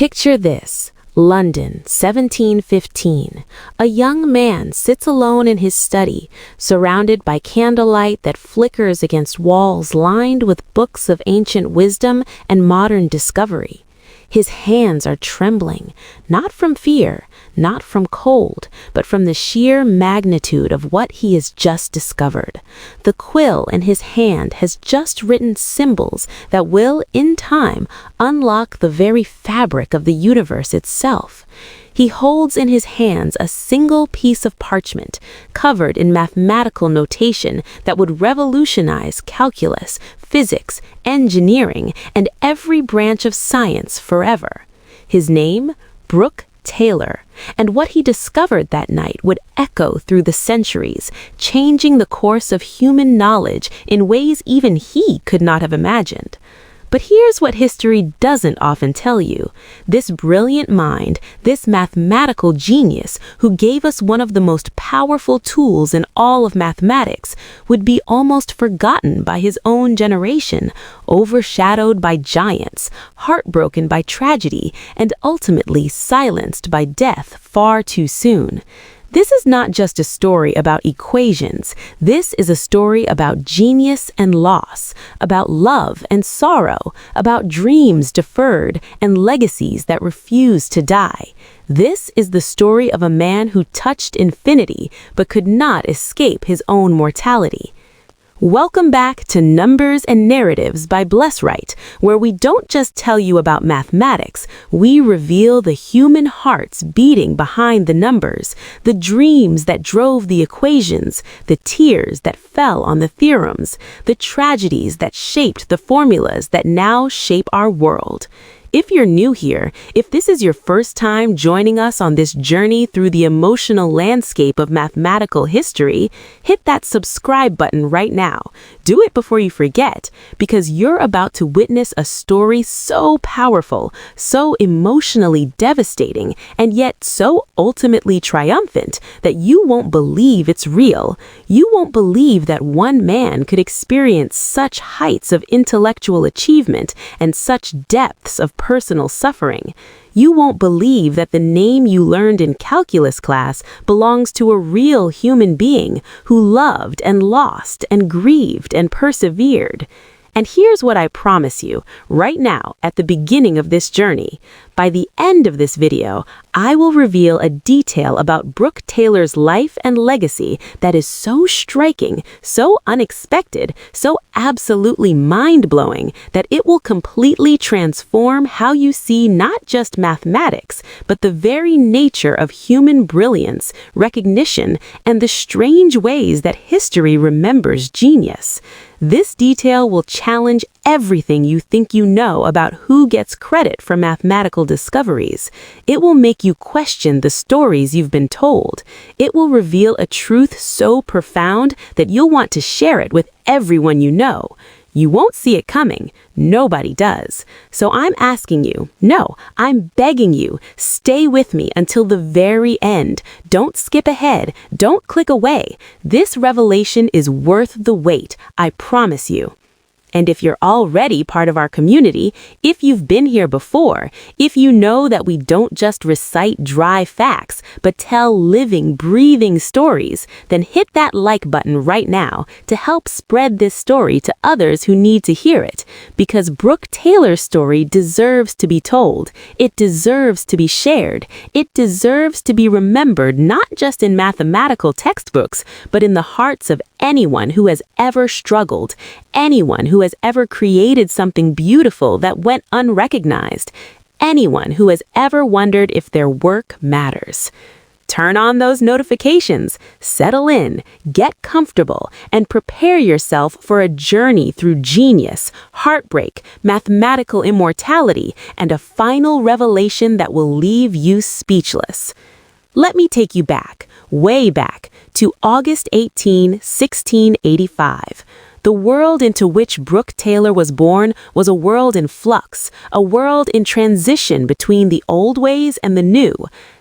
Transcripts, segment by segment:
Picture this. London, 1715. A young man sits alone in his study, surrounded by candlelight that flickers against walls lined with books of ancient wisdom and modern discovery. His hands are trembling, not from fear, not from cold, but from the sheer magnitude of what he has just discovered. The quill in his hand has just written symbols that will, in time, unlock the very fabric of the universe itself. He holds in his hands a single piece of parchment, covered in mathematical notation that would revolutionize calculus, physics, engineering, and every branch of science forever. His name? Brook Taylor, and what he discovered that night would echo through the centuries, changing the course of human knowledge in ways even he could not have imagined. But here's what history doesn't often tell you. This brilliant mind, this mathematical genius who gave us one of the most powerful tools in all of mathematics, would be almost forgotten by his own generation, overshadowed by giants, heartbroken by tragedy, and ultimately silenced by death far too soon. This is not just a story about equations. This is a story about genius and loss, about love and sorrow, about dreams deferred and legacies that refuse to die. This is the story of a man who touched infinity but could not escape his own mortality. Welcome back to Numbers and Narratives by Blesswright, where we don't just tell you about mathematics, we reveal the human hearts beating behind the numbers, the dreams that drove the equations, the tears that fell on the theorems, the tragedies that shaped the formulas that now shape our world. If you're new here, if this is your first time joining us on this journey through the emotional landscape of mathematical history, hit that subscribe button right now. Do it before you forget, because you're about to witness a story so powerful, so emotionally devastating, and yet so ultimately triumphant that you won't believe it's real. You won't believe that one man could experience such heights of intellectual achievement and such depths of personal suffering. You won't believe that the name you learned in calculus class belongs to a real human being who loved and lost and grieved and persevered. And here's what I promise you, right now, at the beginning of this journey. By the end of this video, I will reveal a detail about Brook Taylor's life and legacy that is so striking, so unexpected, so absolutely mind-blowing that it will completely transform how you see not just mathematics, but the very nature of human brilliance, recognition, and the strange ways that history remembers genius. This detail will challenge everything you think you know about who gets credit for mathematical discoveries. It will make you question the stories you've been told. It will reveal a truth so profound that you'll want to share it with everyone you know. You won't see it coming. Nobody does. So I'm asking you, no, I'm begging you, stay with me until the very end. Don't skip ahead. Don't click away. This revelation is worth the wait. I promise you. And if you're already part of our community, if you've been here before, if you know that we don't just recite dry facts, but tell living, breathing stories, then hit that like button right now to help spread this story to others who need to hear it. Because Brook Taylor's story deserves to be told. It deserves to be shared. It deserves to be remembered not just in mathematical textbooks, but in the hearts of anyone who has ever struggled, anyone who has ever created something beautiful that went unrecognized, anyone who has ever wondered if their work matters. Turn on those notifications, settle in, get comfortable, and prepare yourself for a journey through genius, heartbreak, mathematical immortality, and a final revelation that will leave you speechless. Let me take you back, way back, to August 18, 1685. The world into which Brook Taylor was born was a world in flux, a world in transition between the old ways and the new.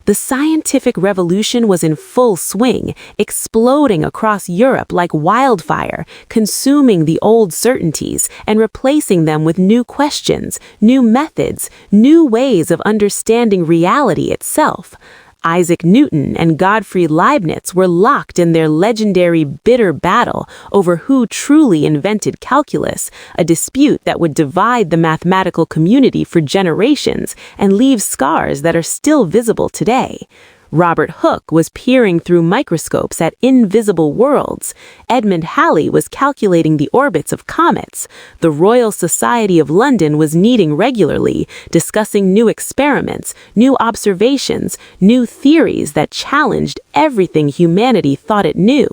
The scientific revolution was in full swing, exploding across Europe like wildfire, consuming the old certainties and replacing them with new questions, new methods, new ways of understanding reality itself. Isaac Newton and Gottfried Leibniz were locked in their legendary bitter battle over who truly invented calculus, a dispute that would divide the mathematical community for generations and leave scars that are still visible today. Robert Hooke was peering through microscopes at invisible worlds. Edmund Halley was calculating the orbits of comets. The Royal Society of London was meeting regularly, discussing new experiments, new observations, new theories that challenged everything humanity thought it knew.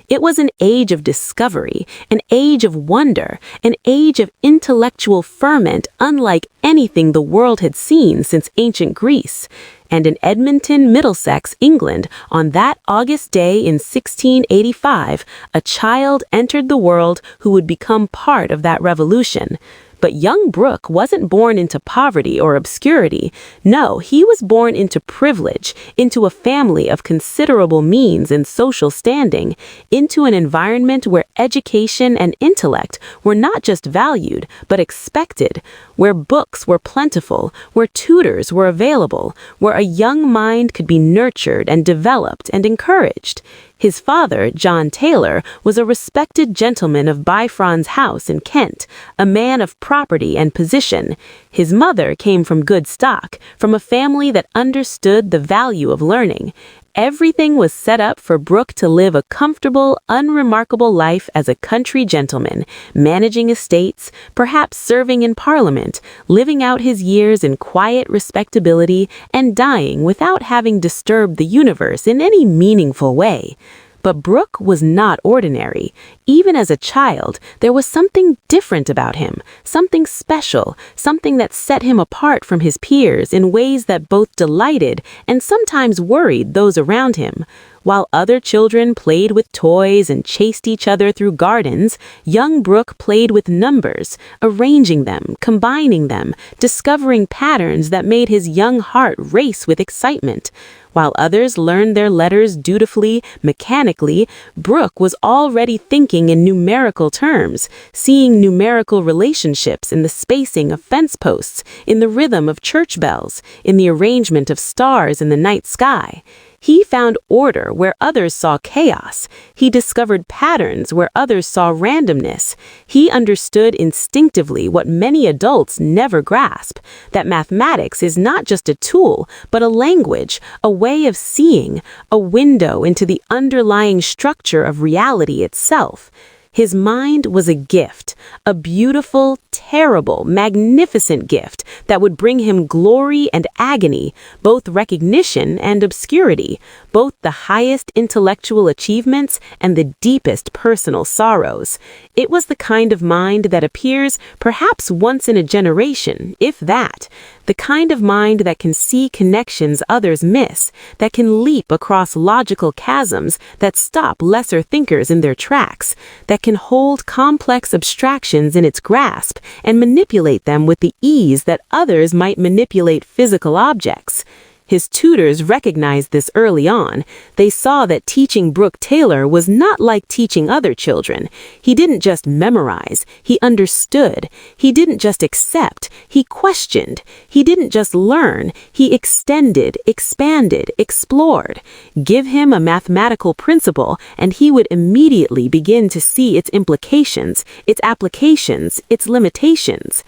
It was an age of discovery, an age of wonder, an age of intellectual ferment unlike anything the world had seen since ancient Greece. And in Edmonton, Middlesex, England, on that August day in 1685, a child entered the world who would become part of that revolution. But young Brook wasn't born into poverty or obscurity. No, he was born into privilege, into a family of considerable means and social standing, into an environment where education and intellect were not just valued, but expected, where books were plentiful, where tutors were available, where a young mind could be nurtured and developed and encouraged. His father, John Taylor, was a respected gentleman of Bifron's house in Kent, a man of property and position. His mother came from good stock, from a family that understood the value of learning. Everything was set up for Brook to live a comfortable, unremarkable life as a country gentleman, managing estates, perhaps serving in Parliament, living out his years in quiet respectability, and dying without having disturbed the universe in any meaningful way. But Brook was not ordinary. Even as a child, there was something different about him, something special, something that set him apart from his peers in ways that both delighted and sometimes worried those around him. While other children played with toys and chased each other through gardens, young Brook played with numbers, arranging them, combining them, discovering patterns that made his young heart race with excitement. While others learned their letters dutifully, mechanically, Brook was already thinking in numerical terms, seeing numerical relationships in the spacing of fence posts, in the rhythm of church bells, in the arrangement of stars in the night sky. He found order where others saw chaos. He discovered patterns where others saw randomness. He understood instinctively what many adults never grasp, that mathematics is not just a tool, but a language, a way of seeing, a window into the underlying structure of reality itself. His mind was a gift, a beautiful, terrible, magnificent gift that would bring him glory and agony, both recognition and obscurity, both the highest intellectual achievements and the deepest personal sorrows. It was the kind of mind that appears perhaps once in a generation, if that. The kind of mind that can see connections others miss, that can leap across logical chasms that stop lesser thinkers in their tracks, that can hold complex abstractions in its grasp and manipulate them with the ease that others might manipulate physical objects. His tutors recognized this early on. They saw that teaching Brook Taylor was not like teaching other children. He didn't just memorize, he understood. He didn't just accept, he questioned. He didn't just learn, he extended, expanded, explored. Give him a mathematical principle, and he would immediately begin to see its implications, its applications, its limitations.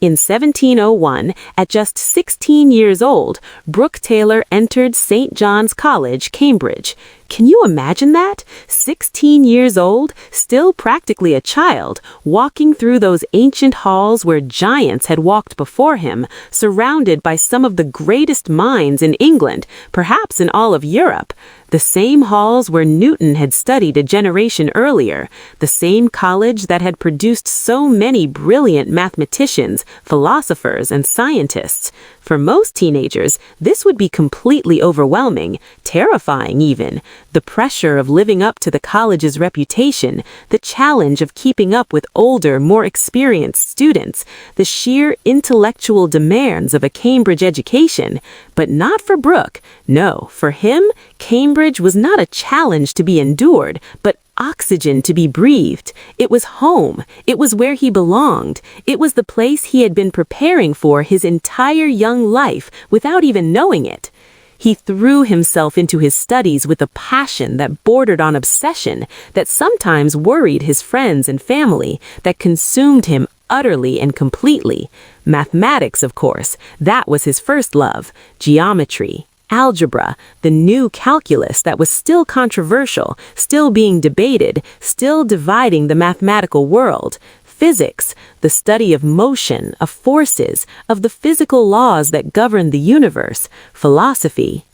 In 1701, at just 16 years old, Brook Taylor entered St. John's College, Cambridge. Can you imagine that? 16 years old, still practically a child, walking through those ancient halls where giants had walked before him, surrounded by some of the greatest minds in England, perhaps in all of Europe. the same halls where Newton had studied a generation earlier, the same college that had produced so many brilliant mathematicians, philosophers, and scientists. For most teenagers, this would be completely overwhelming, terrifying even. The pressure of living up to the college's reputation, the challenge of keeping up with older, more experienced students, the sheer intellectual demands of a Cambridge education. But not for Brook. No, for him, Cambridge was not a challenge to be endured, but oxygen to be breathed. It was home. It was where he belonged. It was the place he had been preparing for his entire young life without even knowing it. He threw himself into his studies with a passion that bordered on obsession, that sometimes worried his friends and family, that consumed him utterly and completely. Mathematics, of course, that was his first love. Geometry, algebra, the new calculus that was still controversial, still being debated, still dividing the mathematical world. Physics, the study of motion, of forces, of the physical laws that govern the universe. Philosophy,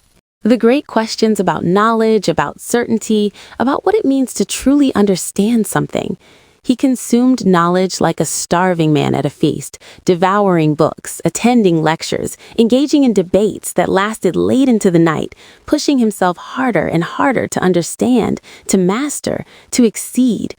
the great questions about knowledge, about certainty, about what it means to truly understand something. He consumed knowledge like a starving man at a feast, devouring books, attending lectures, engaging in debates that lasted late into the night, pushing himself harder and harder to understand, to master, to exceed.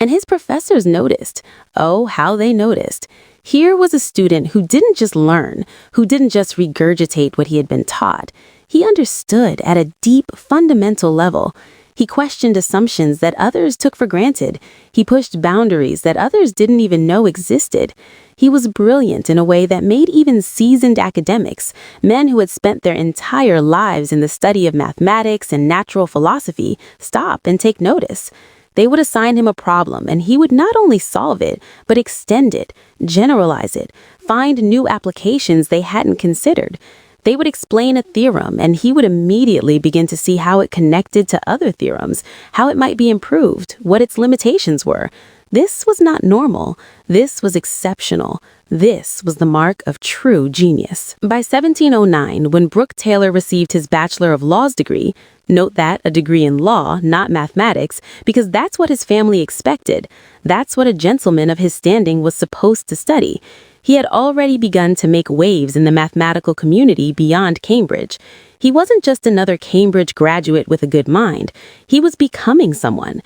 And his professors noticed. Oh, how they noticed. Here was a student who didn't just learn, who didn't just regurgitate what he had been taught. He understood at a deep, fundamental level. He questioned assumptions that others took for granted. He pushed boundaries that others didn't even know existed. He was brilliant in a way that made even seasoned academics, men who had spent their entire lives in the study of mathematics and natural philosophy, stop and take notice. They would assign him a problem, and he would not only solve it, but extend it, generalize it, find new applications they hadn't considered. They would explain a theorem, and he would immediately begin to see how it connected to other theorems, how it might be improved, what its limitations were. This was not normal. This was exceptional. This was the mark of true genius. By 1709, when Brook Taylor received his Bachelor of Laws degree, note that a degree in law, not mathematics, because that's what his family expected. That's what a gentleman of his standing was supposed to study. He had already begun to make waves in the mathematical community beyond Cambridge. He wasn't just another Cambridge graduate with a good mind. He was becoming someone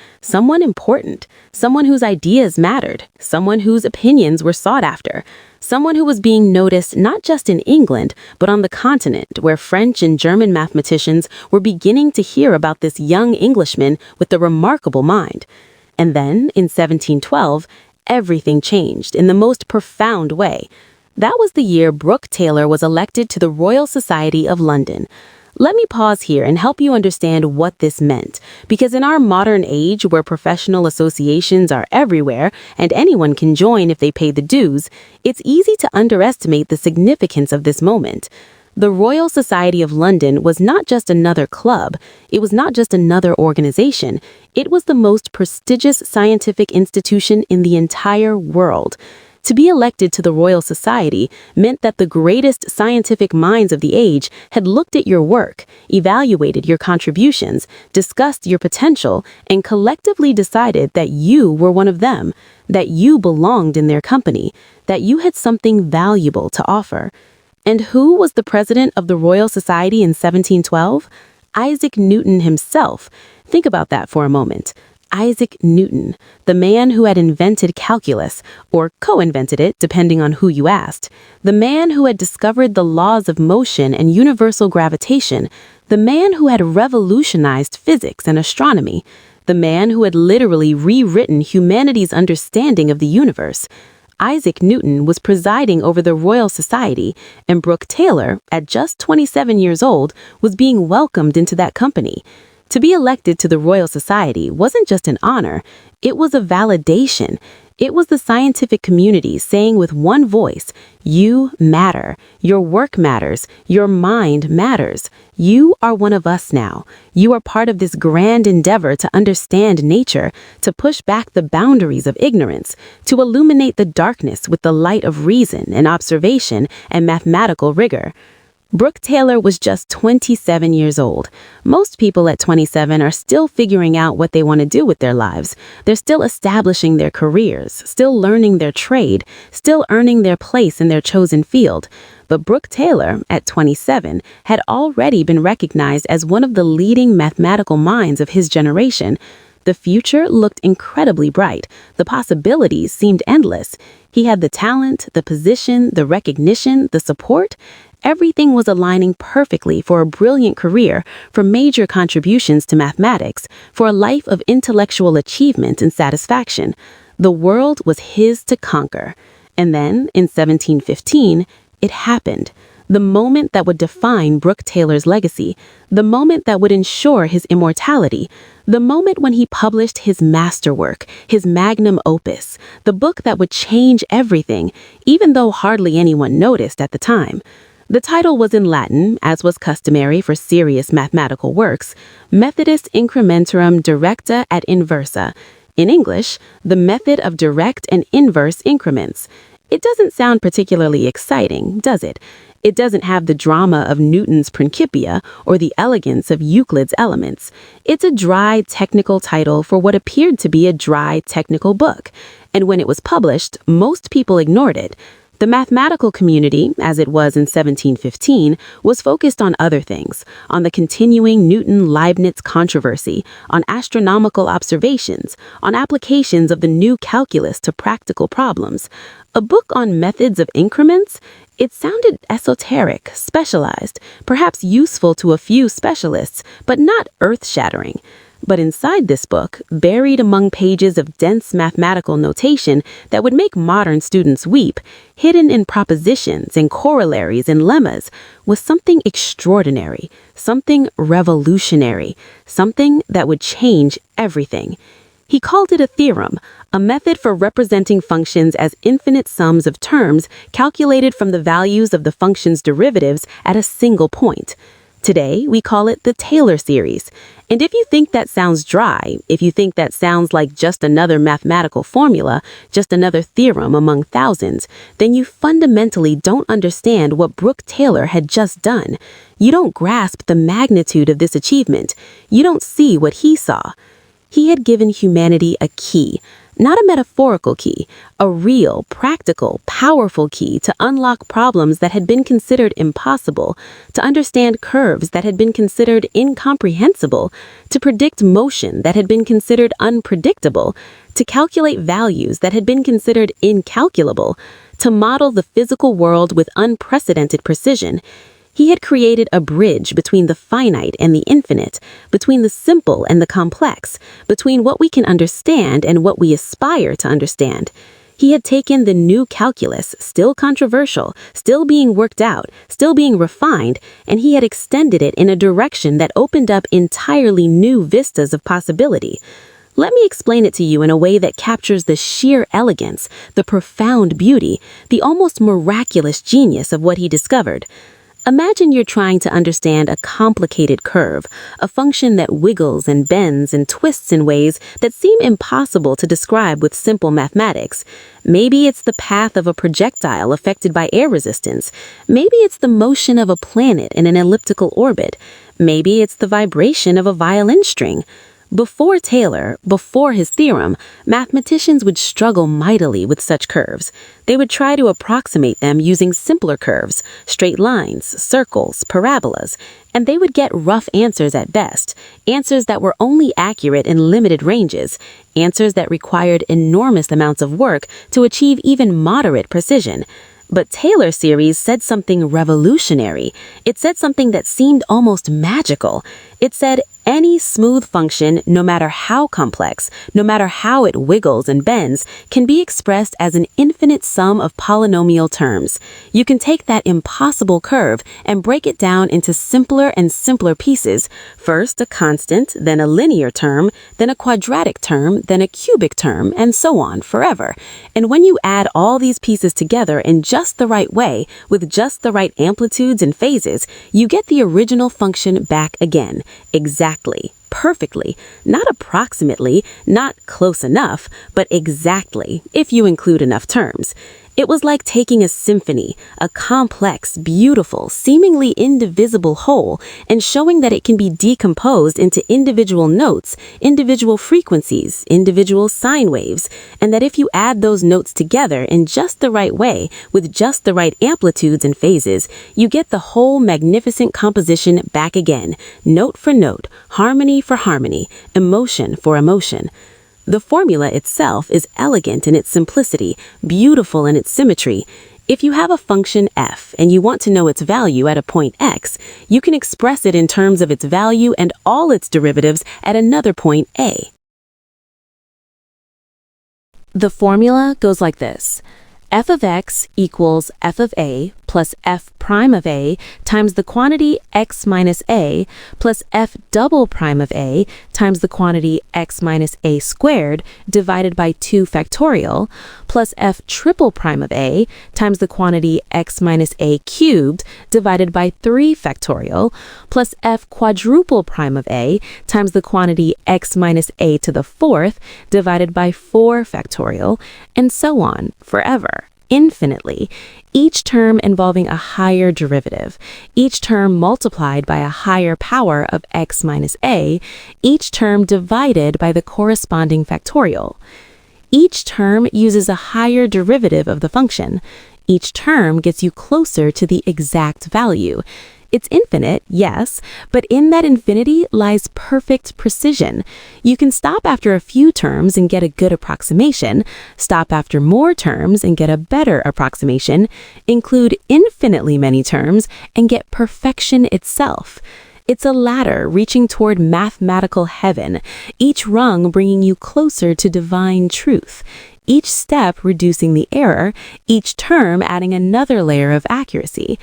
important, someone whose ideas mattered, someone whose opinions were sought after, someone who was being noticed not just in England, but on the continent, where French and German mathematicians were beginning to hear about this young Englishman with a remarkable mind. And then, in 1712, everything changed in the most profound way. That was the year Brook Taylor was elected to the Royal Society of London. Let me pause here and help you understand what this meant, because in our modern age where professional associations are everywhere and anyone can join if they pay the dues, it's easy to underestimate the significance of this moment. The Royal Society of London was not just another club, it was not just another organization, it was the most prestigious scientific institution in the entire world. To be elected to the Royal Society meant that the greatest scientific minds of the age had looked at your work, evaluated your contributions, discussed your potential, and collectively decided that you were one of them, that you belonged in their company, that you had something valuable to offer. And who was the president of the Royal Society in 1712? Isaac Newton himself. Think about that for a moment. Isaac Newton, the man who had invented calculus, or co-invented it, depending on who you asked, the man who had discovered the laws of motion and universal gravitation, the man who had revolutionized physics and astronomy, the man who had literally rewritten humanity's understanding of the universe. Isaac Newton was presiding over the Royal Society, and Brook Taylor, at just 27 years old, was being welcomed into that company. To be elected to the Royal Society wasn't just an honor, it was a validation. It was the scientific community saying with one voice, you matter, your work matters, your mind matters. You are one of us now. You are part of this grand endeavor to understand nature, to push back the boundaries of ignorance, to illuminate the darkness with the light of reason and observation and mathematical rigor. Brook Taylor was just 27 years old. Most people at 27 are still figuring out what they want to do with their lives. They're still establishing their careers, still learning their trade, still earning their place in their chosen field. But Brook Taylor, at 27, had already been recognized as one of the leading mathematical minds of his generation. The future looked incredibly bright. The possibilities seemed endless. He had the talent, the position, the recognition, the support. Everything was aligning perfectly for a brilliant career, for major contributions to mathematics, for a life of intellectual achievement and satisfaction. The world was his to conquer. And then, in 1715, it happened. The moment that would define Brook Taylor's legacy, the moment that would ensure his immortality, the moment when he published his masterwork, his magnum opus, the book that would change everything, even though hardly anyone noticed at the time. The title was in Latin, as was customary for serious mathematical works, Methodus Incrementorum Directa et Inversa. In English, the method of direct and inverse increments. It doesn't sound particularly exciting, does it? It doesn't have the drama of Newton's Principia or the elegance of Euclid's Elements. It's a dry, technical title for what appeared to be a dry, technical book. And when it was published, most people ignored it. The mathematical community, as it was in 1715, was focused on other things, on the continuing Newton-Leibniz controversy, on astronomical observations, on applications of the new calculus to practical problems. A book on methods of increments? It sounded esoteric, specialized, perhaps useful to a few specialists, but not earth-shattering. But inside this book, buried among pages of dense mathematical notation that would make modern students weep, hidden in propositions and corollaries and lemmas, was something extraordinary, something revolutionary, something that would change everything. He called it a theorem, a method for representing functions as infinite sums of terms calculated from the values of the function's derivatives at a single point. Today, we call it the Taylor series. And if you think that sounds dry, if you think that sounds like just another mathematical formula, just another theorem among thousands, then you fundamentally don't understand what Brook Taylor had just done. You don't grasp the magnitude of this achievement. You don't see what he saw. He had given humanity a key, not a metaphorical key, a real, practical, powerful key to unlock problems that had been considered impossible, to understand curves that had been considered incomprehensible, to predict motion that had been considered unpredictable, to calculate values that had been considered incalculable, to model the physical world with unprecedented precision. He had created a bridge between the finite and the infinite, between the simple and the complex, between what we can understand and what we aspire to understand. He had taken the new calculus, still controversial, still being worked out, still being refined, and he had extended it in a direction that opened up entirely new vistas of possibility. Let me explain it to you in a way that captures the sheer elegance, the profound beauty, the almost miraculous genius of what he discovered. Imagine you're trying to understand a complicated curve, a function that wiggles and bends and twists in ways that seem impossible to describe with simple mathematics. Maybe it's the path of a projectile affected by air resistance. Maybe it's the motion of a planet in an elliptical orbit. Maybe it's the vibration of a violin string. Before Taylor, before his theorem, mathematicians would struggle mightily with such curves. They would try to approximate them using simpler curves, straight lines, circles, parabolas, and they would get rough answers at best, answers that were only accurate in limited ranges, answers that required enormous amounts of work to achieve even moderate precision. But Taylor's series said something revolutionary. It said something that seemed almost magical. It said, any smooth function, no matter how complex, no matter how it wiggles and bends, can be expressed as an infinite sum of polynomial terms. You can take that impossible curve and break it down into simpler and simpler pieces. First a constant, then a linear term, then a quadratic term, then a cubic term, and so on forever. And when you add all these pieces together in just the right way, with just the right amplitudes and phases, you get the original function back again. Exactly, perfectly, not approximately, not close enough, but exactly, if you include enough terms. It was like taking a symphony, a complex, beautiful, seemingly indivisible whole, and showing that it can be decomposed into individual notes, individual frequencies, individual sine waves, and that if you add those notes together in just the right way, with just the right amplitudes and phases, you get the whole magnificent composition back again, note for note, harmony for harmony, emotion for emotion. The formula itself is elegant in its simplicity, beautiful in its symmetry. If you have a function f and you want to know its value at a point x, you can express it in terms of its value and all its derivatives at another point a. The formula goes like this. F of x equals f of a plus f prime of a times the quantity x minus a plus f double prime of a times the quantity x minus a squared divided by 2 factorial plus f triple prime of a times the quantity x minus a cubed divided by 3 factorial plus f quadruple prime of a times the quantity x minus a to the 4th divided by 4 factorial, and so on forever, infinitely, each term involving a higher derivative, each term multiplied by a higher power of x minus a, each term divided by the corresponding factorial. Each term uses a higher derivative of the function. Each term gets you closer to the exact value. It's infinite, yes, but in that infinity lies perfect precision. You can stop after a few terms and get a good approximation, stop after more terms and get a better approximation, include infinitely many terms and get perfection itself. It's a ladder reaching toward mathematical heaven, each rung bringing you closer to divine truth, each step reducing the error, each term adding another layer of accuracy.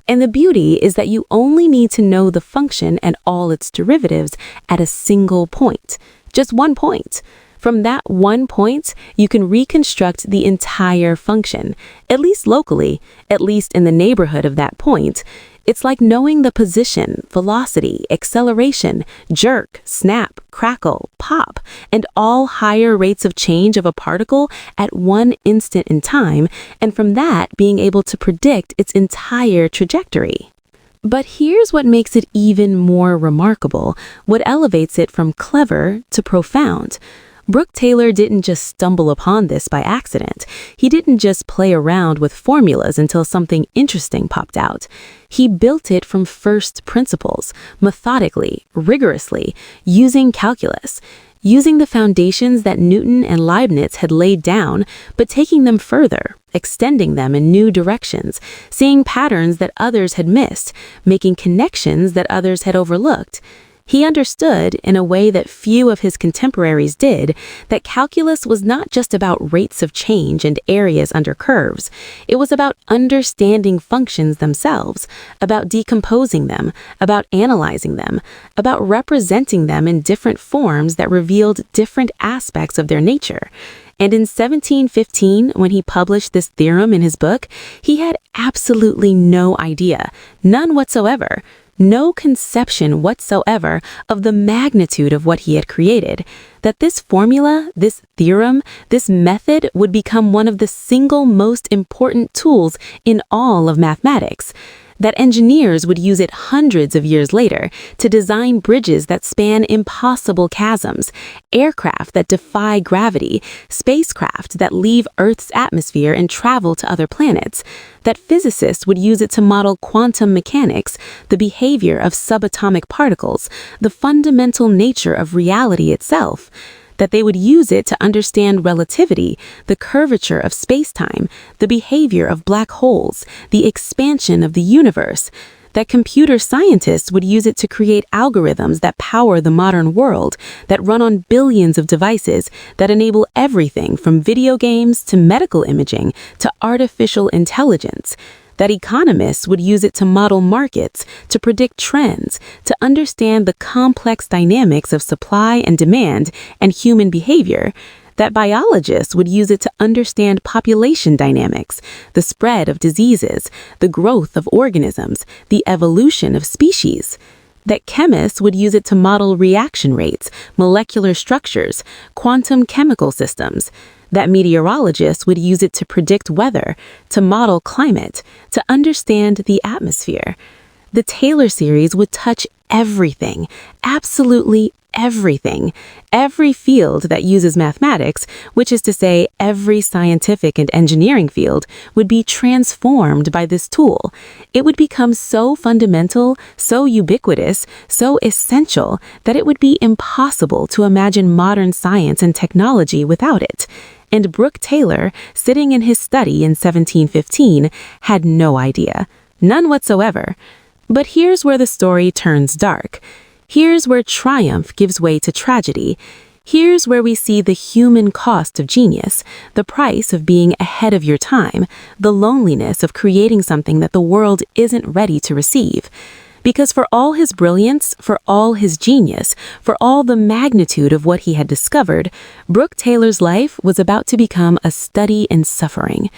And the beauty is that you only need to know the function and all its derivatives at a single point, just one point. From that one point, you can reconstruct the entire function, at least locally, at least in the neighborhood of that point. It's like knowing the position, velocity, acceleration, jerk, snap, crackle, pop, and all higher rates of change of a particle at one instant in time, and from that being able to predict its entire trajectory. But here's what makes it even more remarkable, what elevates it from clever to profound. Brook Taylor didn't just stumble upon this by accident. He didn't just play around with formulas until something interesting popped out. He built it from first principles, methodically, rigorously, using calculus, using the foundations that Newton and Leibniz had laid down, but taking them further, extending them in new directions, seeing patterns that others had missed, making connections that others had overlooked. He understood, in a way that few of his contemporaries did, that calculus was not just about rates of change and areas under curves. It was about understanding functions themselves, about decomposing them, about analyzing them, about representing them in different forms that revealed different aspects of their nature. And in 1715, when he published this theorem in his book, he had absolutely no idea, none whatsoever, no conception whatsoever of the magnitude of what he had created, that this formula, this theorem, this method would become one of the single most important tools in all of mathematics, that engineers would use it hundreds of years later to design bridges that span impossible chasms, aircraft that defy gravity, spacecraft that leave Earth's atmosphere and travel to other planets, that physicists would use it to model quantum mechanics, the behavior of subatomic particles, the fundamental nature of reality itself, that they would use it to understand relativity, the curvature of space-time, the behavior of black holes, the expansion of the universe, that computer scientists would use it to create algorithms that power the modern world, that run on billions of devices, that enable everything from video games to medical imaging to artificial intelligence, that economists would use it to model markets, to predict trends, to understand the complex dynamics of supply and demand and human behavior, that biologists would use it to understand population dynamics, the spread of diseases, the growth of organisms, the evolution of species, that chemists would use it to model reaction rates, molecular structures, quantum chemical systems, that meteorologists would use it to predict weather, to model climate, to understand the atmosphere. The Taylor series would touch everything, absolutely everything, every field that uses mathematics, which is to say every scientific and engineering field, would be transformed by this tool. It would become so fundamental, so ubiquitous, so essential that it would be impossible to imagine modern science and technology without it. And Brook Taylor, sitting in his study in 1715, had no idea. None whatsoever. But here's where the story turns dark. Here's where triumph gives way to tragedy. Here's where we see the human cost of genius, the price of being ahead of your time, the loneliness of creating something that the world isn't ready to receive. Because for all his brilliance, for all his genius, for all the magnitude of what he had discovered, Brook Taylor's life was about to become a study in suffering.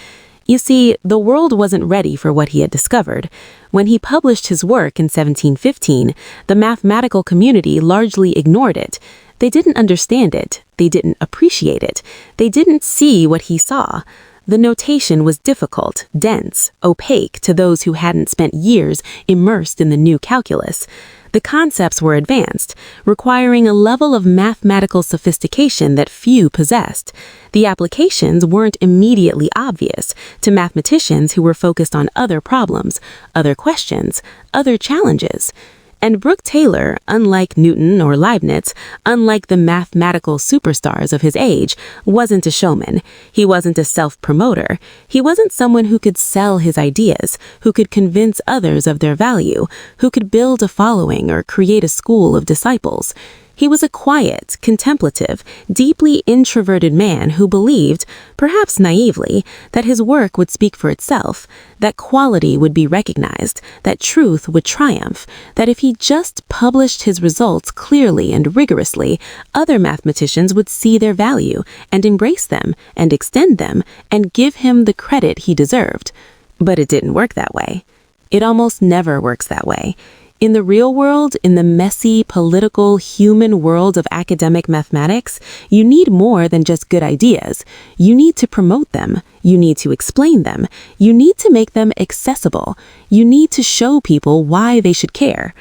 You see, the world wasn't ready for what he had discovered. When he published his work in 1715, the mathematical community largely ignored it. They didn't understand it. They didn't appreciate it. They didn't see what he saw. The notation was difficult, dense, opaque to those who hadn't spent years immersed in the new calculus. The concepts were advanced, requiring a level of mathematical sophistication that few possessed. The applications weren't immediately obvious to mathematicians who were focused on other problems, other questions, other challenges. And Brook Taylor, unlike Newton or Leibniz, unlike the mathematical superstars of his age, wasn't a showman. He wasn't a self-promoter. He wasn't someone who could sell his ideas, who could convince others of their value, who could build a following or create a school of disciples. He was a quiet, contemplative, deeply introverted man who believed, perhaps naively, that his work would speak for itself, that quality would be recognized, that truth would triumph, that if he just published his results clearly and rigorously, other mathematicians would see their value and embrace them and extend them and give him the credit he deserved. But it didn't work that way. It almost never works that way. In the real world, in the messy, political, human world of academic mathematics, you need more than just good ideas. You need to promote them. You need to explain them. You need to make them accessible. You need to show people why they should care.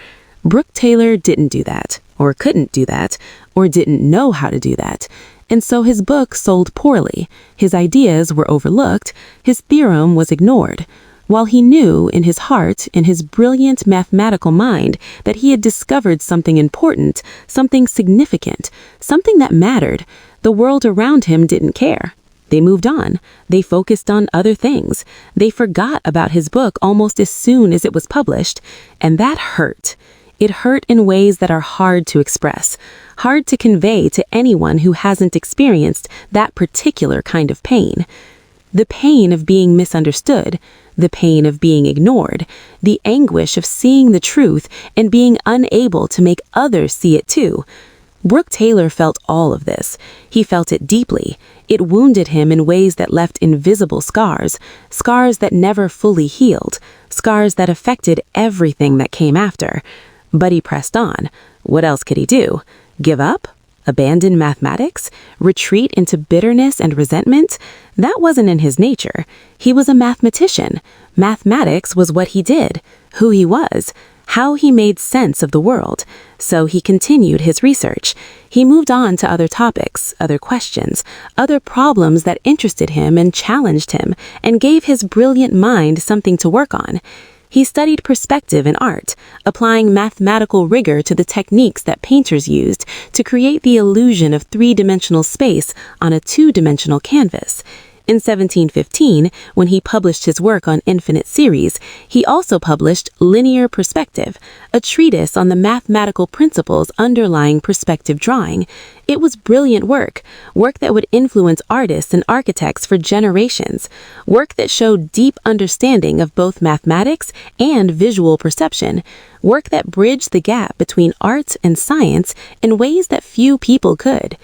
Brook Taylor didn't do that, or couldn't do that, or didn't know how to do that. And so his book sold poorly. His ideas were overlooked. His theorem was ignored. While he knew in his heart, in his brilliant mathematical mind, that he had discovered something important, something significant, something that mattered, the world around him didn't care. They moved on. They focused on other things. They forgot about his book almost as soon as it was published, and that hurt. It hurt in ways that are hard to express, hard to convey to anyone who hasn't experienced that particular kind of pain. The pain of being misunderstood, the pain of being ignored, the anguish of seeing the truth and being unable to make others see it too. Brook Taylor felt all of this. He felt it deeply. It wounded him in ways that left invisible scars, scars that never fully healed, scars that affected everything that came after. But he pressed on. What else could he do? Give up? Abandon mathematics? Retreat into bitterness and resentment? That wasn't in his nature. He was a mathematician. Mathematics was what he did, who he was, how he made sense of the world. So he continued his research. He moved on to other topics, other questions, other problems that interested him and challenged him, and gave his brilliant mind something to work on. He studied perspective in art, applying mathematical rigor to the techniques that painters used to create the illusion of three-dimensional space on a two-dimensional canvas. In 1715, when he published his work on infinite series, he also published Linear Perspective, a treatise on the mathematical principles underlying perspective drawing. It was brilliant work that would influence artists and architects for generations, work that showed deep understanding of both mathematics and visual perception, work that bridged the gap between art and science in ways that few people could.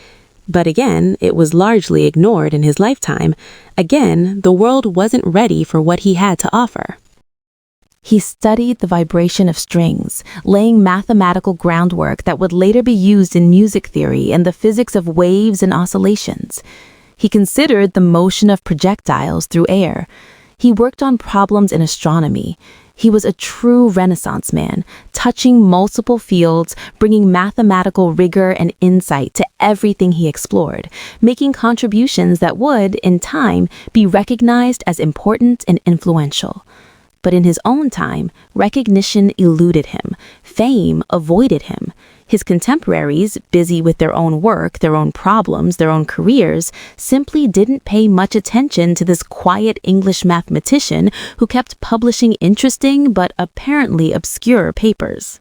But again, it was largely ignored in his lifetime. Again, the world wasn't ready for what he had to offer. He studied the vibration of strings, laying mathematical groundwork that would later be used in music theory and the physics of waves and oscillations. He considered the motion of projectiles through air. He worked on problems in astronomy. He was a true Renaissance man, touching multiple fields, bringing mathematical rigor and insight to everything he explored, making contributions that would, in time, be recognized as important and influential. But in his own time, recognition eluded him. Fame avoided him. His contemporaries, busy with their own work, their own problems, their own careers, simply didn't pay much attention to this quiet English mathematician who kept publishing interesting but apparently obscure papers.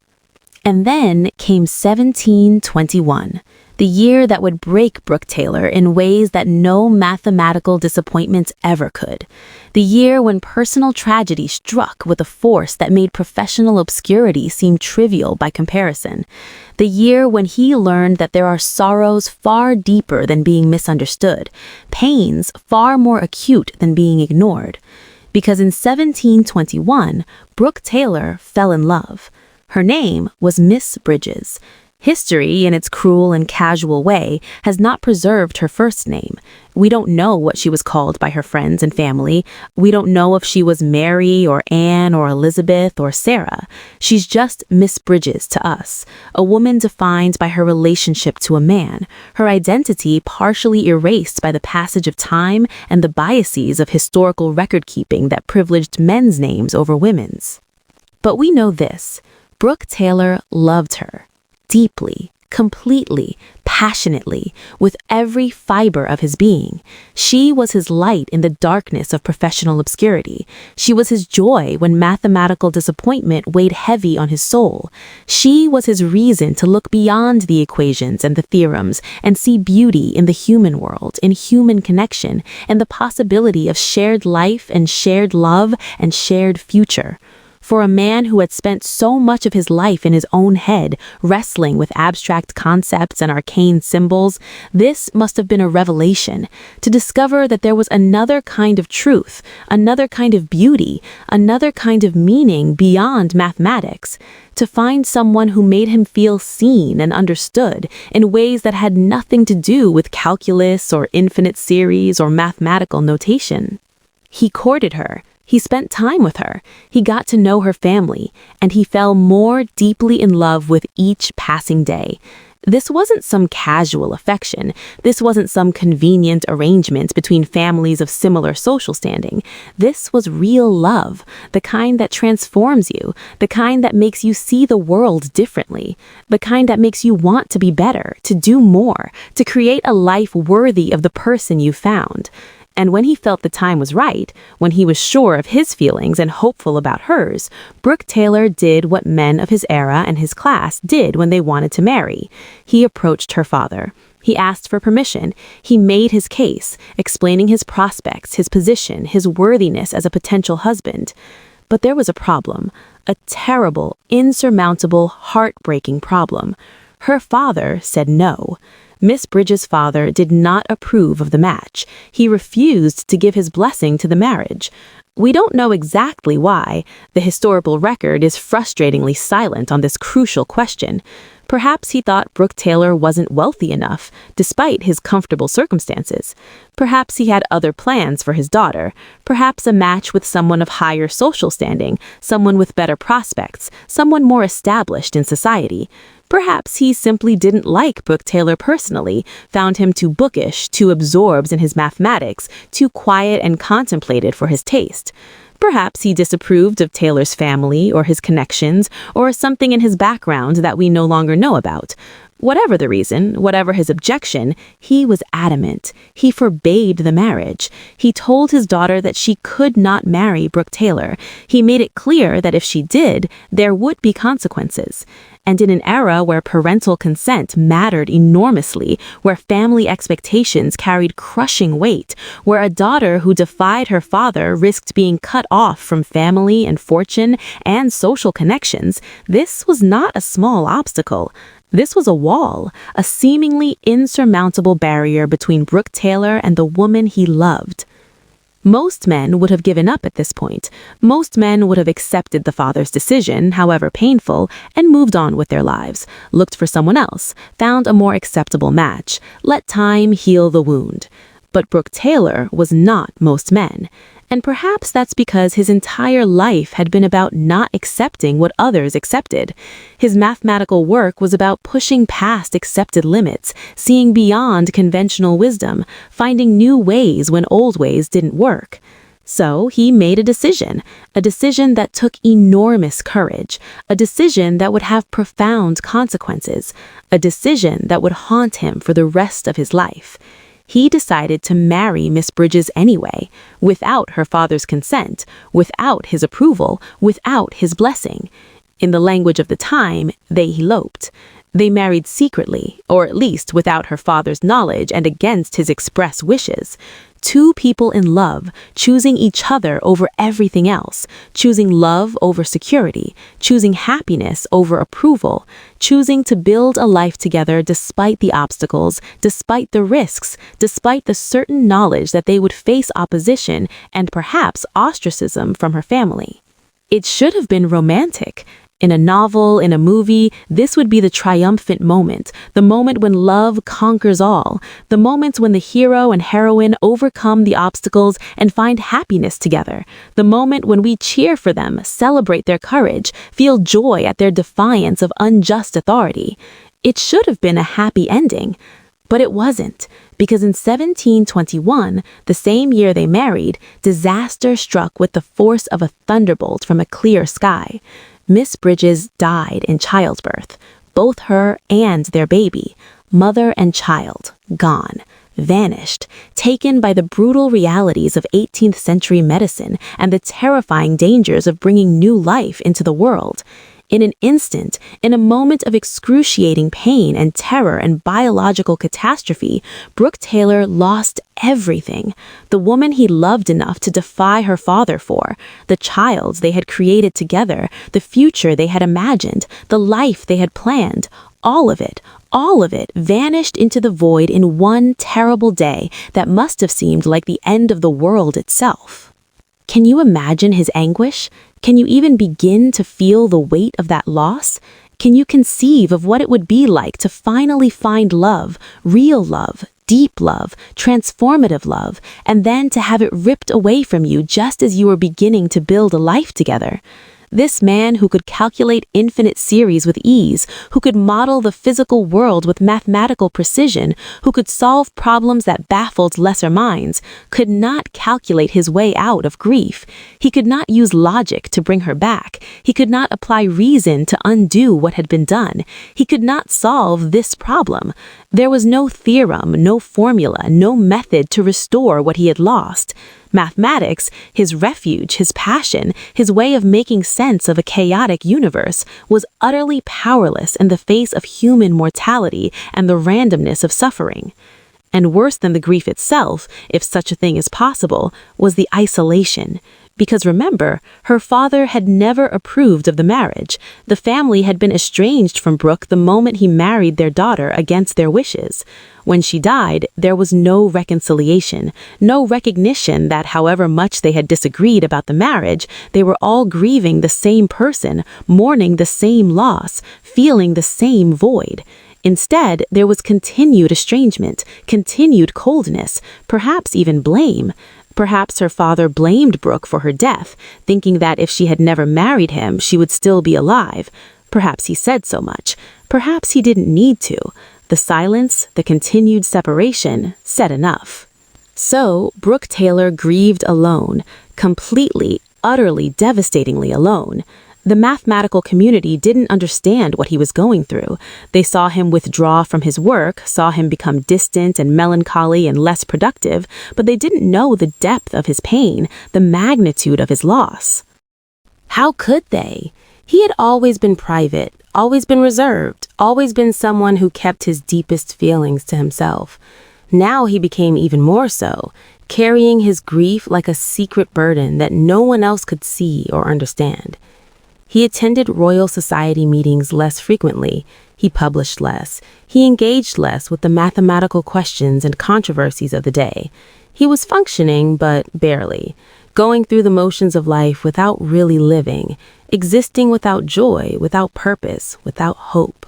And then came 1721. The year that would break Brook Taylor in ways that no mathematical disappointments ever could. The year when personal tragedy struck with a force that made professional obscurity seem trivial by comparison. The year when he learned that there are sorrows far deeper than being misunderstood, pains far more acute than being ignored. Because in 1721, Brook Taylor fell in love. Her name was Miss Bridges. History, in its cruel and casual way, has not preserved her first name. We don't know what she was called by her friends and family. We don't know if she was Mary or Anne or Elizabeth or Sarah. She's just Miss Bridges to us, a woman defined by her relationship to a man, her identity partially erased by the passage of time and the biases of historical record-keeping that privileged men's names over women's. But we know this: Brook Taylor loved her. Deeply, completely, passionately, with every fiber of his being. She was his light in the darkness of professional obscurity. She was his joy when mathematical disappointment weighed heavy on his soul. She was his reason to look beyond the equations and the theorems and see beauty in the human world, in human connection, and the possibility of shared life and shared love and shared future. For a man who had spent so much of his life in his own head, wrestling with abstract concepts and arcane symbols, this must have been a revelation, to discover that there was another kind of truth, another kind of beauty, another kind of meaning beyond mathematics, to find someone who made him feel seen and understood in ways that had nothing to do with calculus or infinite series or mathematical notation. He courted her. He spent time with her, he got to know her family, and he fell more deeply in love with each passing day. This wasn't some casual affection. This wasn't some convenient arrangement between families of similar social standing. This was real love, the kind that transforms you, the kind that makes you see the world differently, the kind that makes you want to be better, to do more, to create a life worthy of the person you found. And when he felt the time was right, when he was sure of his feelings and hopeful about hers, Brook Taylor did what men of his era and his class did when they wanted to marry. He approached her father. He asked for permission. He made his case, explaining his prospects, his position, his worthiness as a potential husband. But there was a problem, a terrible, insurmountable, heartbreaking problem. Her father said no. Miss Bridges' father did not approve of the match. He refused to give his blessing to the marriage. We don't know exactly why. The historical record is frustratingly silent on this crucial question. Perhaps he thought Brook Taylor wasn't wealthy enough, despite his comfortable circumstances. Perhaps he had other plans for his daughter. Perhaps a match with someone of higher social standing, someone with better prospects, someone more established in society. Perhaps he simply didn't like Brook Taylor personally, found him too bookish, too absorbed in his mathematics, too quiet and contemplated for his taste. Perhaps he disapproved of Taylor's family or his connections or something in his background that we no longer know about. Whatever the reason, whatever his objection, he was adamant. He forbade the marriage. He told his daughter that she could not marry Brook Taylor. He made it clear that if she did, there would be consequences. And in an era where parental consent mattered enormously, where family expectations carried crushing weight, where a daughter who defied her father risked being cut off from family and fortune and social connections, this was not a small obstacle. This was a wall, a seemingly insurmountable barrier between Brook Taylor and the woman he loved. Most men would have given up at this point. Most men would have accepted the father's decision, however painful, and moved on with their lives, looked for someone else, found a more acceptable match, let time heal the wound. But Brook Taylor was not most men. And perhaps that's because his entire life had been about not accepting what others accepted. His mathematical work was about pushing past accepted limits, seeing beyond conventional wisdom, finding new ways when old ways didn't work. So he made a decision that took enormous courage, a decision that would have profound consequences, a decision that would haunt him for the rest of his life. He decided to marry Miss Bridges anyway, without her father's consent, without his approval, without his blessing. In the language of the time, they eloped. They married secretly, or at least without her father's knowledge and against his express wishes. Two people in love, choosing each other over everything else, choosing love over security, choosing happiness over approval, choosing to build a life together despite the obstacles, despite the risks, despite the certain knowledge that they would face opposition and perhaps ostracism from her family. It should have been romantic. In a novel, in a movie, this would be the triumphant moment, the moment when love conquers all, the moments when the hero and heroine overcome the obstacles and find happiness together, the moment when we cheer for them, celebrate their courage, feel joy at their defiance of unjust authority. It should have been a happy ending. But it wasn't, because in 1721, the same year they married, disaster struck with the force of a thunderbolt from a clear sky. Miss Bridges died in childbirth, both her and their baby, mother and child, gone, vanished, taken by the brutal realities of 18th century medicine and the terrifying dangers of bringing new life into the world. In an instant, in a moment of excruciating pain and terror and biological catastrophe, Brook Taylor lost everything. The woman he loved enough to defy her father for, the child they had created together, the future they had imagined, the life they had planned, all of it vanished into the void in one terrible day that must have seemed like the end of the world itself. Can you imagine his anguish? Can you even begin to feel the weight of that loss? Can you conceive of what it would be like to finally find love, real love, deep love, transformative love, and then to have it ripped away from you just as you were beginning to build a life together? This man who could calculate infinite series with ease, who could model the physical world with mathematical precision, who could solve problems that baffled lesser minds, could not calculate his way out of grief. He could not use logic to bring her back. He could not apply reason to undo what had been done. He could not solve this problem. There was no theorem, no formula, no method to restore what he had lost. Mathematics, his refuge, his passion, his way of making sense of a chaotic universe, was utterly powerless in the face of human mortality and the randomness of suffering. And worse than the grief itself, if such a thing is possible, was the isolation. Because remember, her father had never approved of the marriage. The family had been estranged from Brook the moment he married their daughter against their wishes. When she died, there was no reconciliation, no recognition that however much they had disagreed about the marriage, they were all grieving the same person, mourning the same loss, feeling the same void. Instead, there was continued estrangement, continued coldness, perhaps even blame. Perhaps her father blamed Brook for her death, thinking that if she had never married him, she would still be alive. Perhaps he said so much. Perhaps he didn't need to. The silence, the continued separation, said enough. So, Brook Taylor grieved alone, completely, utterly, devastatingly alone. The mathematical community didn't understand what he was going through. They saw him withdraw from his work, saw him become distant and melancholy and less productive, but they didn't know the depth of his pain, the magnitude of his loss. How could they? He had always been private, always been reserved, always been someone who kept his deepest feelings to himself. Now he became even more so, carrying his grief like a secret burden that no one else could see or understand. He attended Royal Society meetings less frequently, he published less, he engaged less with the mathematical questions and controversies of the day. He was functioning, but barely, going through the motions of life without really living, existing without joy, without purpose, without hope.